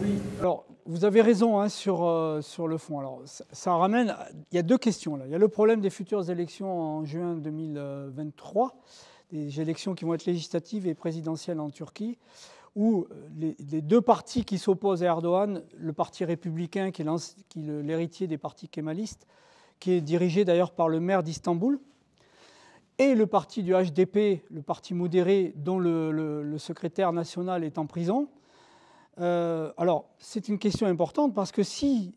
Oui, alors vous avez raison sur le fond. Alors, ça ramène. Il y a deux questions là. Il y a le problème des futures élections en juin 2023, des élections qui vont être législatives et présidentielles en Turquie, où les deux partis qui s'opposent à Erdogan, le parti républicain qui est l'héritier des partis kémalistes, qui est dirigé d'ailleurs par le maire d'Istanbul, et le parti du HDP, le parti modéré dont le secrétaire national est en prison. Alors, c'est une question importante parce que si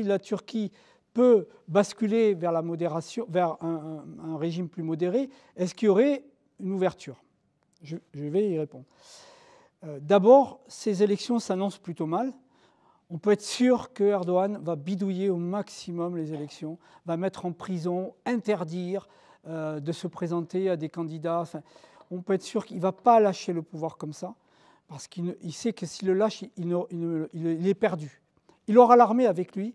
la Turquie peut basculer vers la modération, vers un régime plus modéré, est-ce qu'il y aurait une ouverture ? Je vais y répondre. D'abord, ces élections s'annoncent plutôt mal. On peut être sûr que Erdogan va bidouiller au maximum les élections, va mettre en prison, interdire de se présenter à des candidats. Enfin, on peut être sûr qu'il ne va pas lâcher le pouvoir comme ça, parce qu'il sait que s'il le lâche, il est perdu. Il aura l'armée avec lui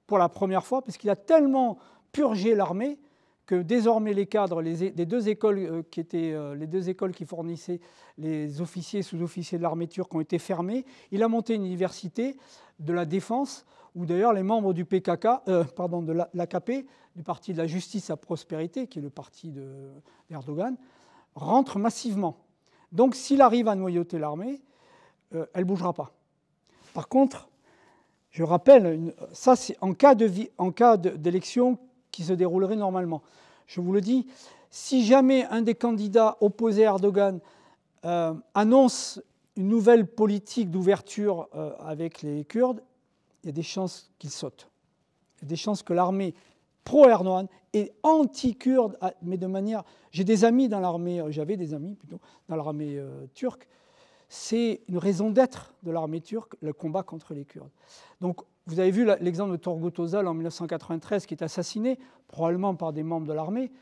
pour la première fois, parce qu'il a tellement purgé l'armée que désormais les cadres des deux écoles qui étaient les deux écoles qui fournissaient les officiers et sous-officiers de l'armée turque ont été fermées. Il a monté une université de la défense où d'ailleurs les membres du PKK, de l'AKP, du Parti de la Justice à Prospérité, qui est le parti d'Erdogan, rentrent massivement. Donc s'il arrive à noyauter l'armée, elle ne bougera pas. Par contre, je rappelle, ça c'est en cas d'élection qui se déroulerait normalement. Je vous le dis, si jamais un des candidats opposés à Erdogan annonce une nouvelle politique d'ouverture avec les Kurdes, il y a des chances qu'il saute. Il y a des chances que l'armée pro-Erdogan et anti-kurde, mais de manière... J'ai des amis dans l'armée, j'avais des amis plutôt, dans l'armée turque. C'est une raison d'être de l'armée turque, le combat contre les Kurdes. Donc, vous avez vu l'exemple de Turgut Özal en 1993 qui est assassiné, probablement par des membres de l'armée.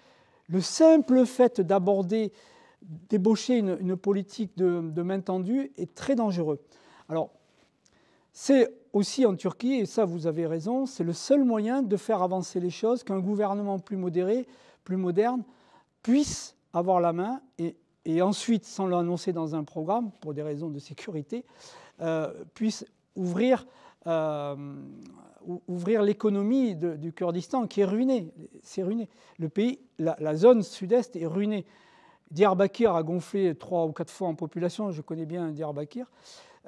Le simple fait débaucher une politique de main tendue est très dangereux. Alors, c'est aussi en Turquie, et ça vous avez raison, c'est le seul moyen de faire avancer les choses, qu'un gouvernement plus modéré, plus moderne, puisse avoir la main et ensuite, sans l'annoncer dans un programme, pour des raisons de sécurité, puisse ouvrir l'économie du Kurdistan qui est ruinée. C'est ruiné. Le pays, la zone sud-est est ruinée. Diyarbakir a gonflé 3 ou 4 fois en population, je connais bien Diyarbakir,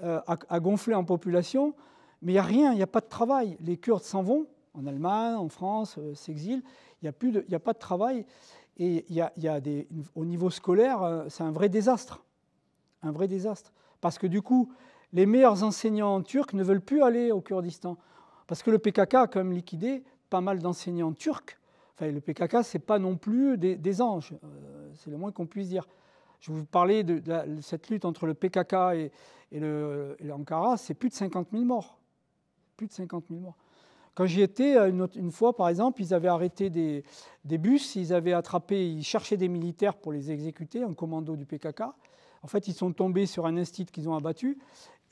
a gonflé en population, mais il n'y a rien, il n'y a pas de travail. Les Kurdes s'en vont, en Allemagne, en France, s'exilent, il n'y a pas de travail. Et au niveau scolaire, c'est un vrai désastre. Un vrai désastre. Parce que du coup, les meilleurs enseignants turcs ne veulent plus aller au Kurdistan. Parce que le PKK a quand même liquidé pas mal d'enseignants turcs. Enfin, le PKK, ce n'est pas non plus des anges. C'est le moins qu'on puisse dire. Je vous parlais de cette lutte entre le PKK et l'Ankara, c'est plus de 50 000 morts. Plus de 50 000 morts. Quand j'y étais, une fois, par exemple, ils avaient arrêté des bus, ils cherchaient des militaires pour les exécuter, un commando du PKK. En fait, ils sont tombés sur un institut qu'ils ont abattu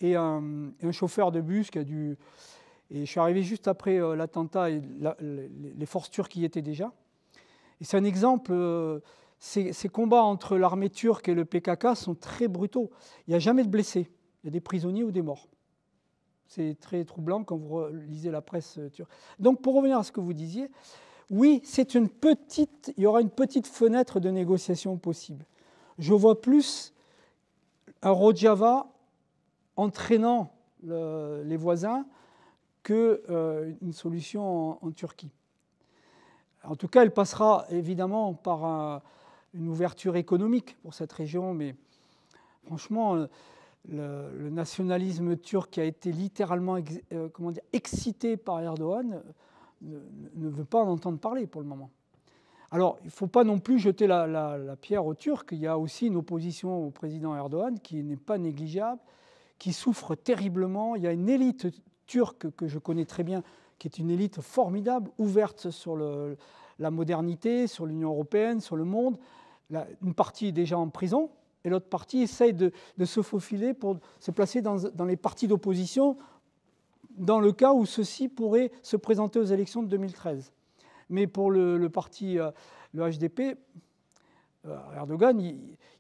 et un chauffeur de bus qui a dû... Et je suis arrivé juste après l'attentat et les forces turques y étaient déjà. Et c'est un exemple, ces combats entre l'armée turque et le PKK sont très brutaux. Il n'y a jamais de blessés, il y a des prisonniers ou des morts. C'est très troublant quand vous lisez la presse turque. Donc, pour revenir à ce que vous disiez, oui, il y aura une petite fenêtre de négociation possible. Je vois plus un Rojava entraînant les voisins qu'une solution en Turquie. En tout cas, elle passera évidemment par une ouverture économique pour cette région, mais franchement... Le nationalisme turc qui a été littéralement excité par Erdogan ne veut pas en entendre parler pour le moment. Alors, il ne faut pas non plus jeter la pierre aux Turcs. Il y a aussi une opposition au président Erdogan qui n'est pas négligeable, qui souffre terriblement. Il y a une élite turque que je connais très bien, qui est une élite formidable, ouverte sur la modernité, sur l'Union européenne, sur le monde. Une partie est déjà en prison. Et l'autre partie essaye de se faufiler pour se placer dans les partis d'opposition dans le cas où ceux-ci pourraient se présenter aux élections de 2013. Mais pour le parti, le HDP, Erdogan,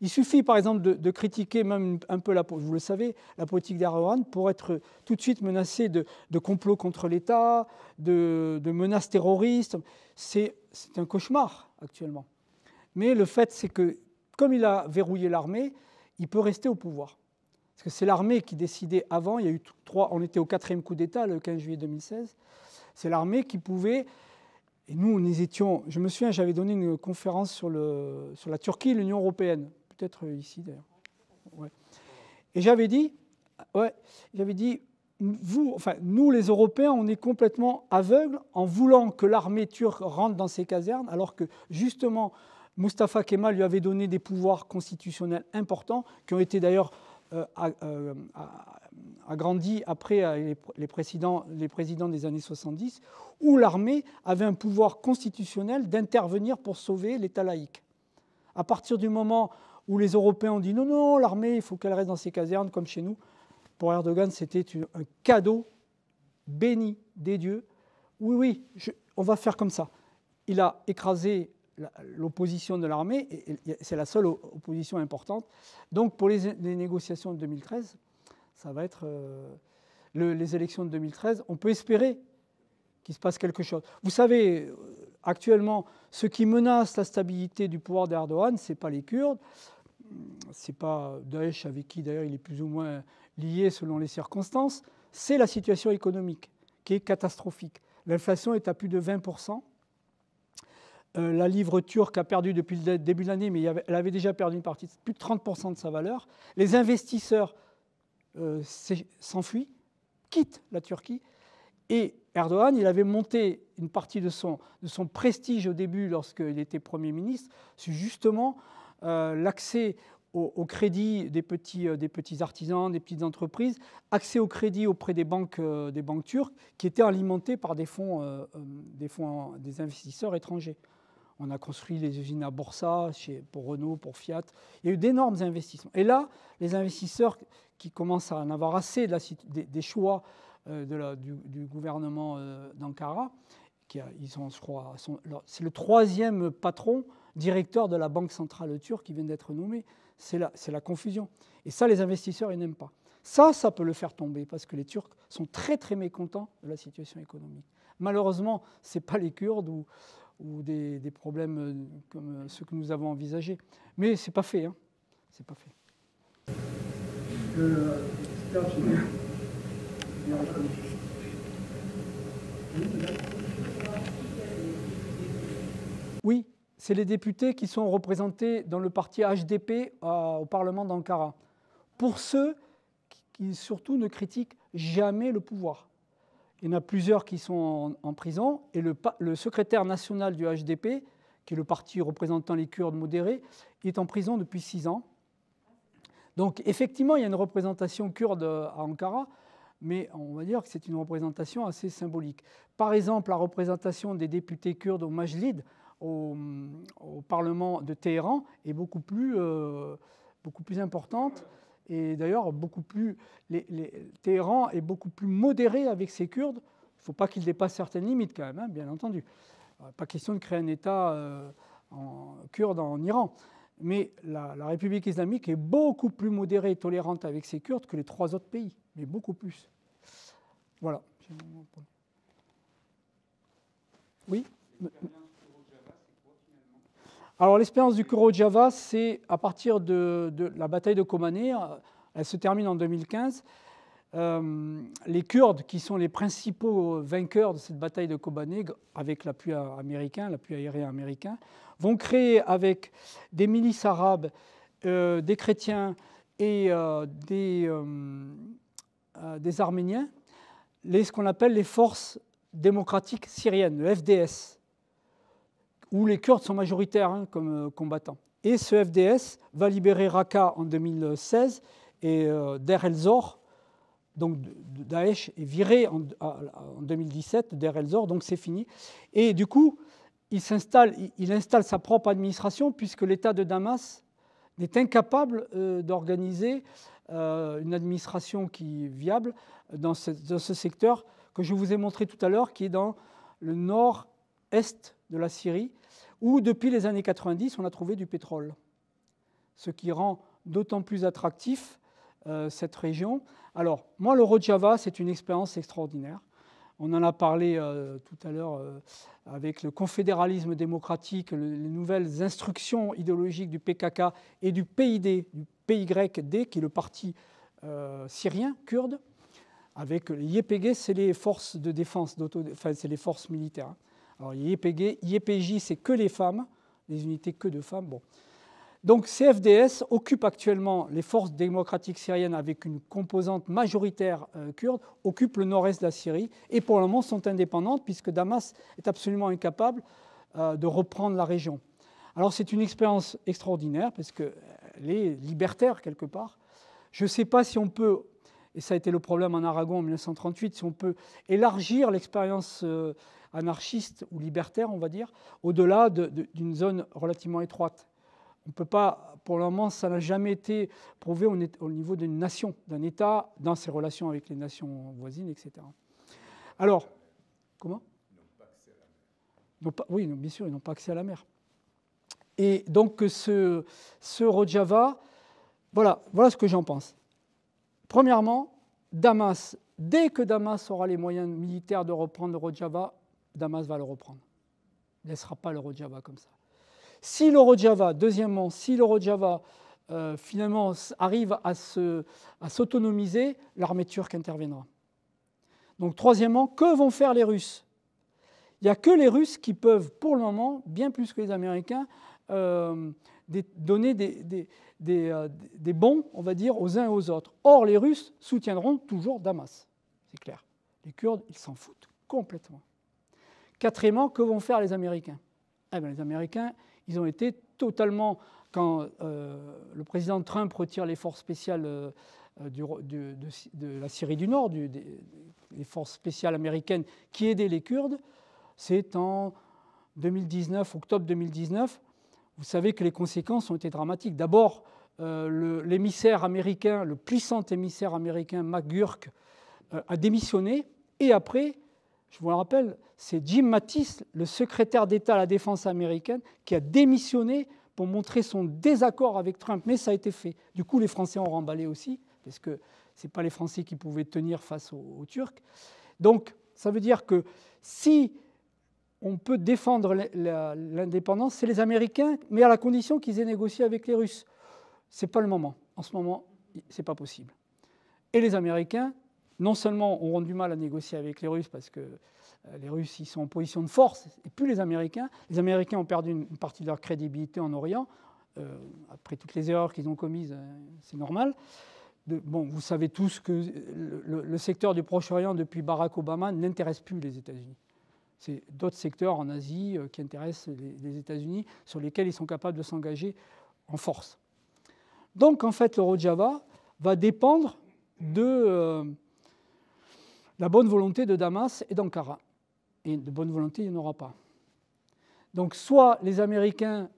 il suffit par exemple de critiquer même un peu, vous le savez, la politique d'Erdogan pour être tout de suite menacé de complot contre l'État, de menaces terroristes. C'est un cauchemar actuellement. Mais le fait, c'est que comme il a verrouillé l'armée, il peut rester au pouvoir. parce que c'est l'armée qui décidait avant. Il y a eu on était au 4e coup d'État, le 15 juillet 2016. C'est l'armée qui pouvait... Et nous, nous étions... Je me souviens, j'avais donné une conférence sur la Turquie et l'Union européenne. Peut-être ici, d'ailleurs. Ouais. Et j'avais dit, nous, les Européens, on est complètement aveugles en voulant que l'armée turque rentre dans ses casernes, alors que, justement, Mustafa Kemal lui avait donné des pouvoirs constitutionnels importants, qui ont été d'ailleurs agrandis après les présidents des années 70, où l'armée avait un pouvoir constitutionnel d'intervenir pour sauver l'État laïque. À partir du moment où les Européens ont dit non, non, l'armée, il faut qu'elle reste dans ses casernes, comme chez nous, pour Erdogan, c'était un cadeau béni des dieux. Oui, oui, on va faire comme ça. Il a écrasé l'opposition de l'armée, et c'est la seule opposition importante. Donc, pour les négociations de 2013, ça va être les élections de 2013, on peut espérer qu'il se passe quelque chose. Vous savez, actuellement, ce qui menace la stabilité du pouvoir d'Erdogan, ce n'est pas les Kurdes, ce n'est pas Daesh, avec qui d'ailleurs il est plus ou moins lié selon les circonstances, c'est la situation économique qui est catastrophique. L'inflation est à plus de 20%. La livre turque a perdu depuis le début de l'année, mais elle avait déjà perdu une partie, plus de 30% de sa valeur. Les investisseurs s'enfuient, quittent la Turquie. Et Erdogan, il avait monté une partie de son prestige au début, lorsqu'il était Premier ministre, sur justement l'accès au crédit des petits artisans, des petites entreprises, accès au crédit auprès des banques turques, qui étaient alimentés par des des investisseurs étrangers. On a construit les usines à Borsa, pour Renault, pour Fiat. Il y a eu d'énormes investissements. Et là, les investisseurs qui commencent à en avoir assez des choix du gouvernement d'Ankara, c'est le 3e patron directeur de la Banque centrale turque qui vient d'être nommé. C'est la confusion. Et ça, les investisseurs, ils n'aiment pas. Ça peut le faire tomber, parce que les Turcs sont très, très mécontents de la situation économique. Malheureusement, ce n'est pas les Kurdes ou des problèmes comme ceux que nous avons envisagés. Mais ce n'est pas fait. Hein. C'est pas fait. Oui, c'est les députés qui sont représentés dans le parti HDP au Parlement d'Ankara. Pour ceux qui surtout ne critiquent jamais le pouvoir. Il y en a plusieurs qui sont en prison, et le secrétaire national du HDP, qui est le parti représentant les Kurdes modérés, il est en prison depuis 6 ans. Donc effectivement, il y a une représentation kurde à Ankara, mais on va dire que c'est une représentation assez symbolique. Par exemple, la représentation des députés kurdes au Majlid, au Parlement de Téhéran, est beaucoup plus importante. Et d'ailleurs, Téhéran est beaucoup plus modéré avec ses Kurdes. Il ne faut pas qu'ils dépassent certaines limites quand même, hein, bien entendu. Pas question de créer un État kurde en Iran. Mais la République islamique est beaucoup plus modérée et tolérante avec ses Kurdes que les 3 autres pays, mais beaucoup plus. Voilà. Oui. Alors l'expérience du Kurojava, c'est à partir de la bataille de Kobané, elle se termine en 2015. Les Kurdes, qui sont les principaux vainqueurs de cette bataille de Kobané, avec l'appui américain, l'appui aérien américain, vont créer avec des milices arabes, des chrétiens et des Arméniens, ce qu'on appelle les forces démocratiques syriennes, le FDS, où les Kurdes sont majoritaires comme combattants. Et ce FDS va libérer Raqqa en 2016 et Deir el-Zor, donc Daesh est viré en 2017 de Deir el-Zor, donc c'est fini. Et du coup, il installe sa propre administration, puisque l'État de Damas est incapable d'organiser une administration qui est viable dans ce secteur que je vous ai montré tout à l'heure, qui est dans le nord-est de la Syrie, où depuis les années 90, on a trouvé du pétrole. Ce qui rend d'autant plus attractif cette région. Alors, moi, le Rojava, c'est une expérience extraordinaire. On en a parlé tout à l'heure avec le confédéralisme démocratique, les nouvelles instructions idéologiques du PKK et du PYD, qui est le parti syriens, kurdes, avec les YPG, c'est les forces de défense, enfin c'est les forces militaires. Hein. Alors YPJ, c'est que les femmes, les unités que de femmes. Bon. Donc CFDS occupe actuellement les forces démocratiques syriennes avec une composante majoritaire kurde, occupe le nord-est de la Syrie et pour le moment sont indépendantes puisque Damas est absolument incapable de reprendre la région. Alors c'est une expérience extraordinaire parce qu'elle est libertaire quelque part. Je ne sais pas si on peut, et ça a été le problème en Aragon en 1938, si on peut élargir l'expérience anarchiste ou libertaire, on va dire, au-delà d'une zone relativement étroite. On ne peut pas, pour le moment, ça n'a jamais été prouvé au niveau d'une nation, d'un État, dans ses relations avec les nations voisines, etc. Alors, comment ? Ils n'ont pas accès à la mer. Oui, bien sûr, ils n'ont pas accès à la mer. Et donc, ce Rojava, voilà ce que j'en pense. Premièrement, Damas, dès que Damas aura les moyens militaires de reprendre le Rojava, Damas va le reprendre. Il ne laissera pas le Rojava comme ça. Si le Rojava, deuxièmement, si le Rojava finalement arrive à s'autonomiser, l'armée turque interviendra. Donc troisièmement, que vont faire les Russes ? Il n'y a que les Russes qui peuvent, pour le moment, bien plus que les Américains, donner des bons, on va dire, aux uns et aux autres. Or, les Russes soutiendront toujours Damas, c'est clair. Les Kurdes, ils s'en foutent complètement. Quatrièmement, que vont faire les Américains ? Eh bien, les Américains, ils ont été totalement, quand le président Trump retire les forces spéciales de la Syrie du Nord, les forces spéciales américaines qui aidaient les Kurdes, c'est en 2019, octobre 2019. Vous savez que les conséquences ont été dramatiques. D'abord, l'émissaire américain, le puissant émissaire américain McGurk, a démissionné. Et après, je vous le rappelle, c'est Jim Mattis, le secrétaire d'État à la défense américaine, qui a démissionné pour montrer son désaccord avec Trump. Mais ça a été fait. Du coup, les Français ont remballé aussi, parce que ce n'est pas les Français qui pouvaient tenir face aux Turcs. Donc, ça veut dire que si on peut défendre l'indépendance, c'est les Américains, mais à la condition qu'ils aient négocié avec les Russes. Ce n'est pas le moment. En ce moment, ce n'est pas possible. Et les Américains, non seulement auront du mal à négocier avec les Russes, parce que les Russes ils sont en position de force, et plus les Américains ont perdu une partie de leur crédibilité en Orient, après toutes les erreurs qu'ils ont commises, c'est normal. Bon, vous savez tous que le secteur du Proche-Orient, depuis Barack Obama, n'intéresse plus les États-Unis. C'est d'autres secteurs en Asie qui intéressent les États-Unis, sur lesquels ils sont capables de s'engager en force. Donc, en fait, le Rojava va dépendre de la bonne volonté de Damas et d'Ankara. Et de bonne volonté, il n'y en aura pas. Donc, soit les Américains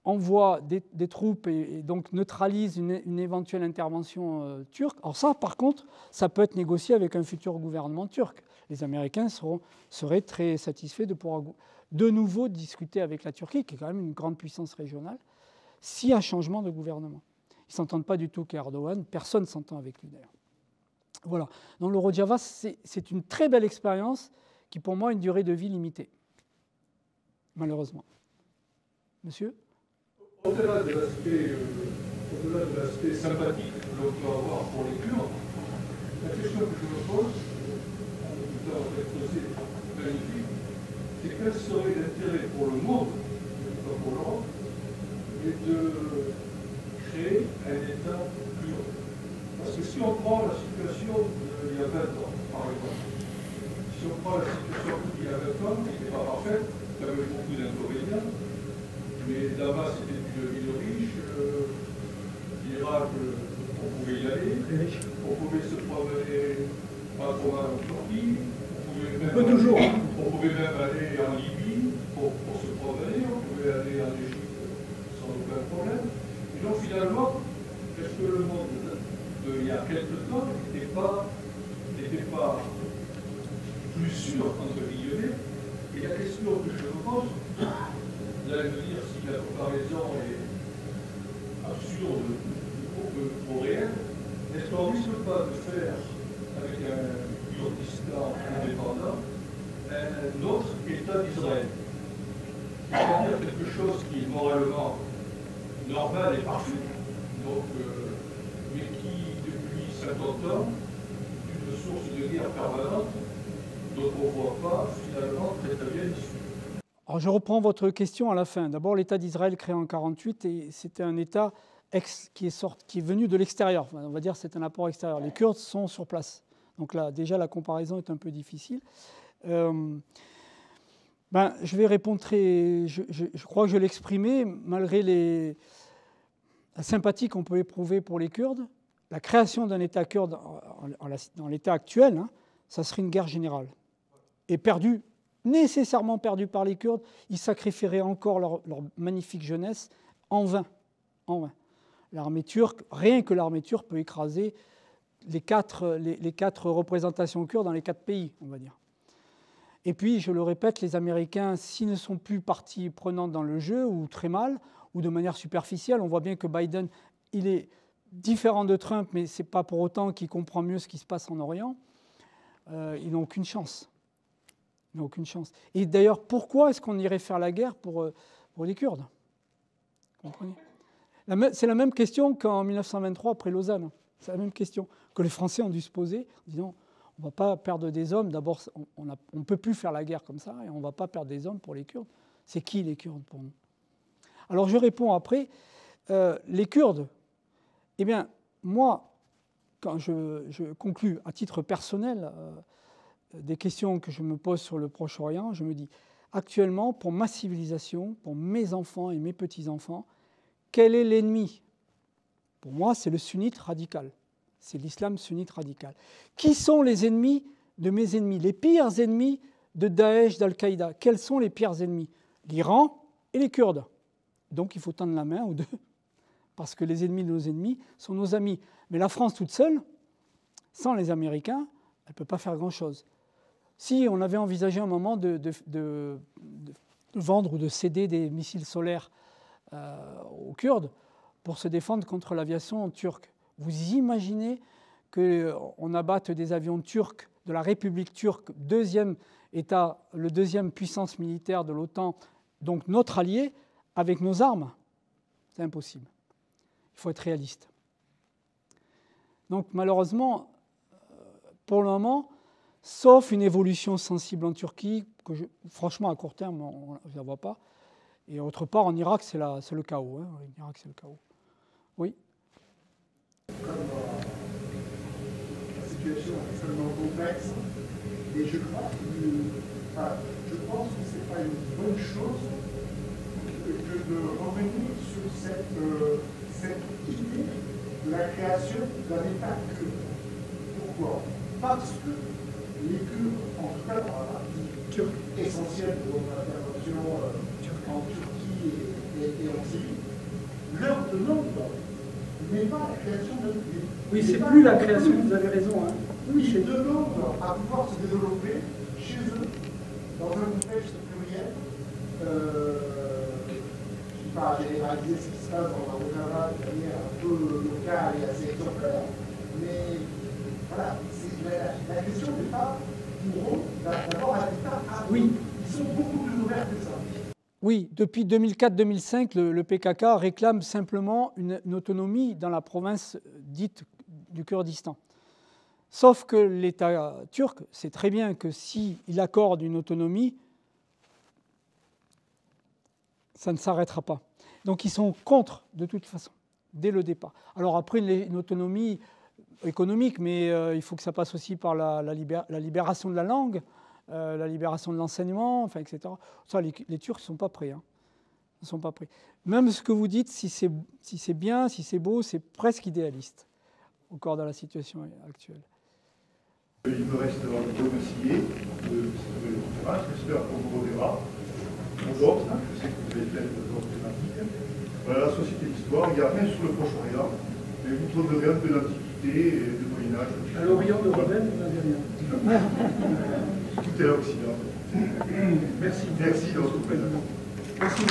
envoient des troupes et donc neutralisent une éventuelle intervention turque. Alors ça, par contre, ça peut être négocié avec un futur gouvernement turc. Les Américains seraient très satisfaits de pouvoir de nouveau discuter avec la Turquie, qui est quand même une grande puissance régionale, s'il y a un changement de gouvernement. Ils ne s'entendent pas du tout qu'Erdogan, personne ne s'entend avec lui d'ailleurs. Voilà. Donc le Rojava, c'est une très belle expérience qui, pour moi, a une durée de vie limitée. Malheureusement. Monsieur ? Au-delà de l'aspect sympathique que l'on peut avoir pour les Kurdes, la question que je me pose, tout à l'heure posée, magnifique, c'est quel serait l'intérêt pour le monde, pas pour l'Europe, et de créer un État kurde. Parce que si on prend la situation d'il y a 20 ans, par exemple, si on prend la situation d'il y a 20 ans, qui n'était pas parfaite, il y avait beaucoup d'inconvénients, mais Damas était une ville riche, l'Irak, on pouvait y aller, on pouvait se promener pas trop mal en Turquie, on pouvait même aller en Libye pour se promener, on pouvait aller en Égypte sans aucun problème. Et donc finalement, est-ce que le monde d'il y a quelques temps n'était pas plus sûr, entre guillemets? Et la question que je me pose, vous allez me dire si la comparaison est absurde ou réelle, est-ce qu'on ne risque pas de faire, avec un Kurdistan indépendant, un autre État d'Israël? C'est-à-dire quelque chose qui est moralement normal et parfait, donc, mais qui, depuis 50 ans d'une source de guerre permanente dont on ne voit pas finalement très bien l'issue. Alors je reprends votre question à la fin. D'abord, l'État d'Israël créé en 1948, et c'était un État qui est venu de l'extérieur. Enfin, on va dire que c'est un apport extérieur. Les Kurdes sont sur place. Donc là, déjà, la comparaison est un peu difficile. Je vais répondre je crois que je l'ai exprimé, malgré la sympathie qu'on peut éprouver pour les Kurdes. La création d'un État kurde dans l'état actuel, ça serait une guerre générale. Et nécessairement perdue par les Kurdes. Ils sacrifieraient encore leur magnifique jeunesse en vain. En vain. L'armée turque, rien que l'armée turque peut écraser les quatre représentations kurdes dans les 4 pays, on va dire. Et puis, je le répète, les Américains, s'ils ne sont plus partie prenante dans le jeu, ou très mal, ou de manière superficielle, on voit bien que Biden, il est différent de Trump, mais ce n'est pas pour autant qu'il comprend mieux ce qui se passe en Orient. Ils n'ont aucune chance. Ils n'ont aucune chance. Et d'ailleurs, pourquoi est-ce qu'on irait faire la guerre pour les Kurdes ? Vous comprenez ? C'est la même question qu'en 1923, après Lausanne. C'est la même question que les Français ont dû se poser, en disant on ne va pas perdre des hommes. D'abord, on ne peut plus faire la guerre comme ça, et on ne va pas perdre des hommes pour les Kurdes. C'est qui les Kurdes pour nous ? Alors je réponds après. Les Kurdes, eh bien, moi, quand je conclus à titre personnel des questions que je me pose sur le Proche-Orient, je me dis, actuellement, pour ma civilisation, pour mes enfants et mes petits-enfants, quel est l'ennemi ? Pour moi, c'est le sunnite radical. C'est l'islam sunnite radical. Qui sont les ennemis de mes ennemis ? Les pires ennemis de Daesh, d'Al-Qaïda. Quels sont les pires ennemis ? L'Iran et les Kurdes. Donc il faut tendre la main aux deux, parce que les ennemis de nos ennemis sont nos amis. Mais la France toute seule, sans les Américains, elle ne peut pas faire grand-chose. Si on avait envisagé un moment de vendre ou de céder des missiles solaires aux Kurdes pour se défendre contre l'aviation turque. Vous imaginez qu'on abatte des avions turcs de la République turque, le deuxième puissance militaire de l'OTAN, donc notre allié, avec nos armes? C'est impossible. Il faut être réaliste. Donc malheureusement, pour le moment, sauf une évolution sensible en Turquie, que franchement à court terme, on ne la voit pas. Et autre part, en Irak, c'est le chaos. En Irak, c'est le chaos. Oui. Comme la situation est extrêmement complexe, et je pense que ce n'est pas une bonne chose que de revenir sur cette idée de la création d'un État kurde. Pourquoi ? Parce que les Kurdes, en tout cas dans la partie turque essentielle de votre intervention en Turquie et en Syrie, leur demande n'est pas la création d'un pays. Oui, c'est plus la création, vous avez raison. Oui, ils demandent à pouvoir se développer chez eux, dans un contexte pluriel. Je ne vais pas généraliser ce qui se passe dans le Rojava de manière un peu locale et assez exemplaire, mais voilà, la question n'est pas pour eux d'avoir un État à eux. Oui. Ils sont beaucoup plus ouverts que ça. Oui, depuis 2004-2005, le PKK réclame simplement une autonomie dans la province dite du Kurdistan. Sauf que l'État turc sait très bien que s'il accorde une autonomie, ça ne s'arrêtera pas. Donc ils sont contre, de toute façon, dès le départ. Alors après, une autonomie économique, mais il faut que ça passe aussi par la libération de la langue, la libération de l'enseignement, enfin, etc. Ça, les Turcs ne sont pas prêts. Ils ne sont pas prêts. Même ce que vous dites, si c'est bien, si c'est beau, c'est presque idéaliste, encore dans la situation actuelle. Il me reste à vous remercier de cette nouvelle conférence. J'espère qu'on vous reverra. D'autres, je sais que vous avez plein d'autres thématiques. Voilà, la société d'histoire, il n'y a rien sur le Proche-Orient, mais vous trouverez un peu d'Antiquité et de Moyen-Âge. À l'Orient de Rebelle, vous n'avez rien. Tout est là aussi. Merci de votre présence. Merci.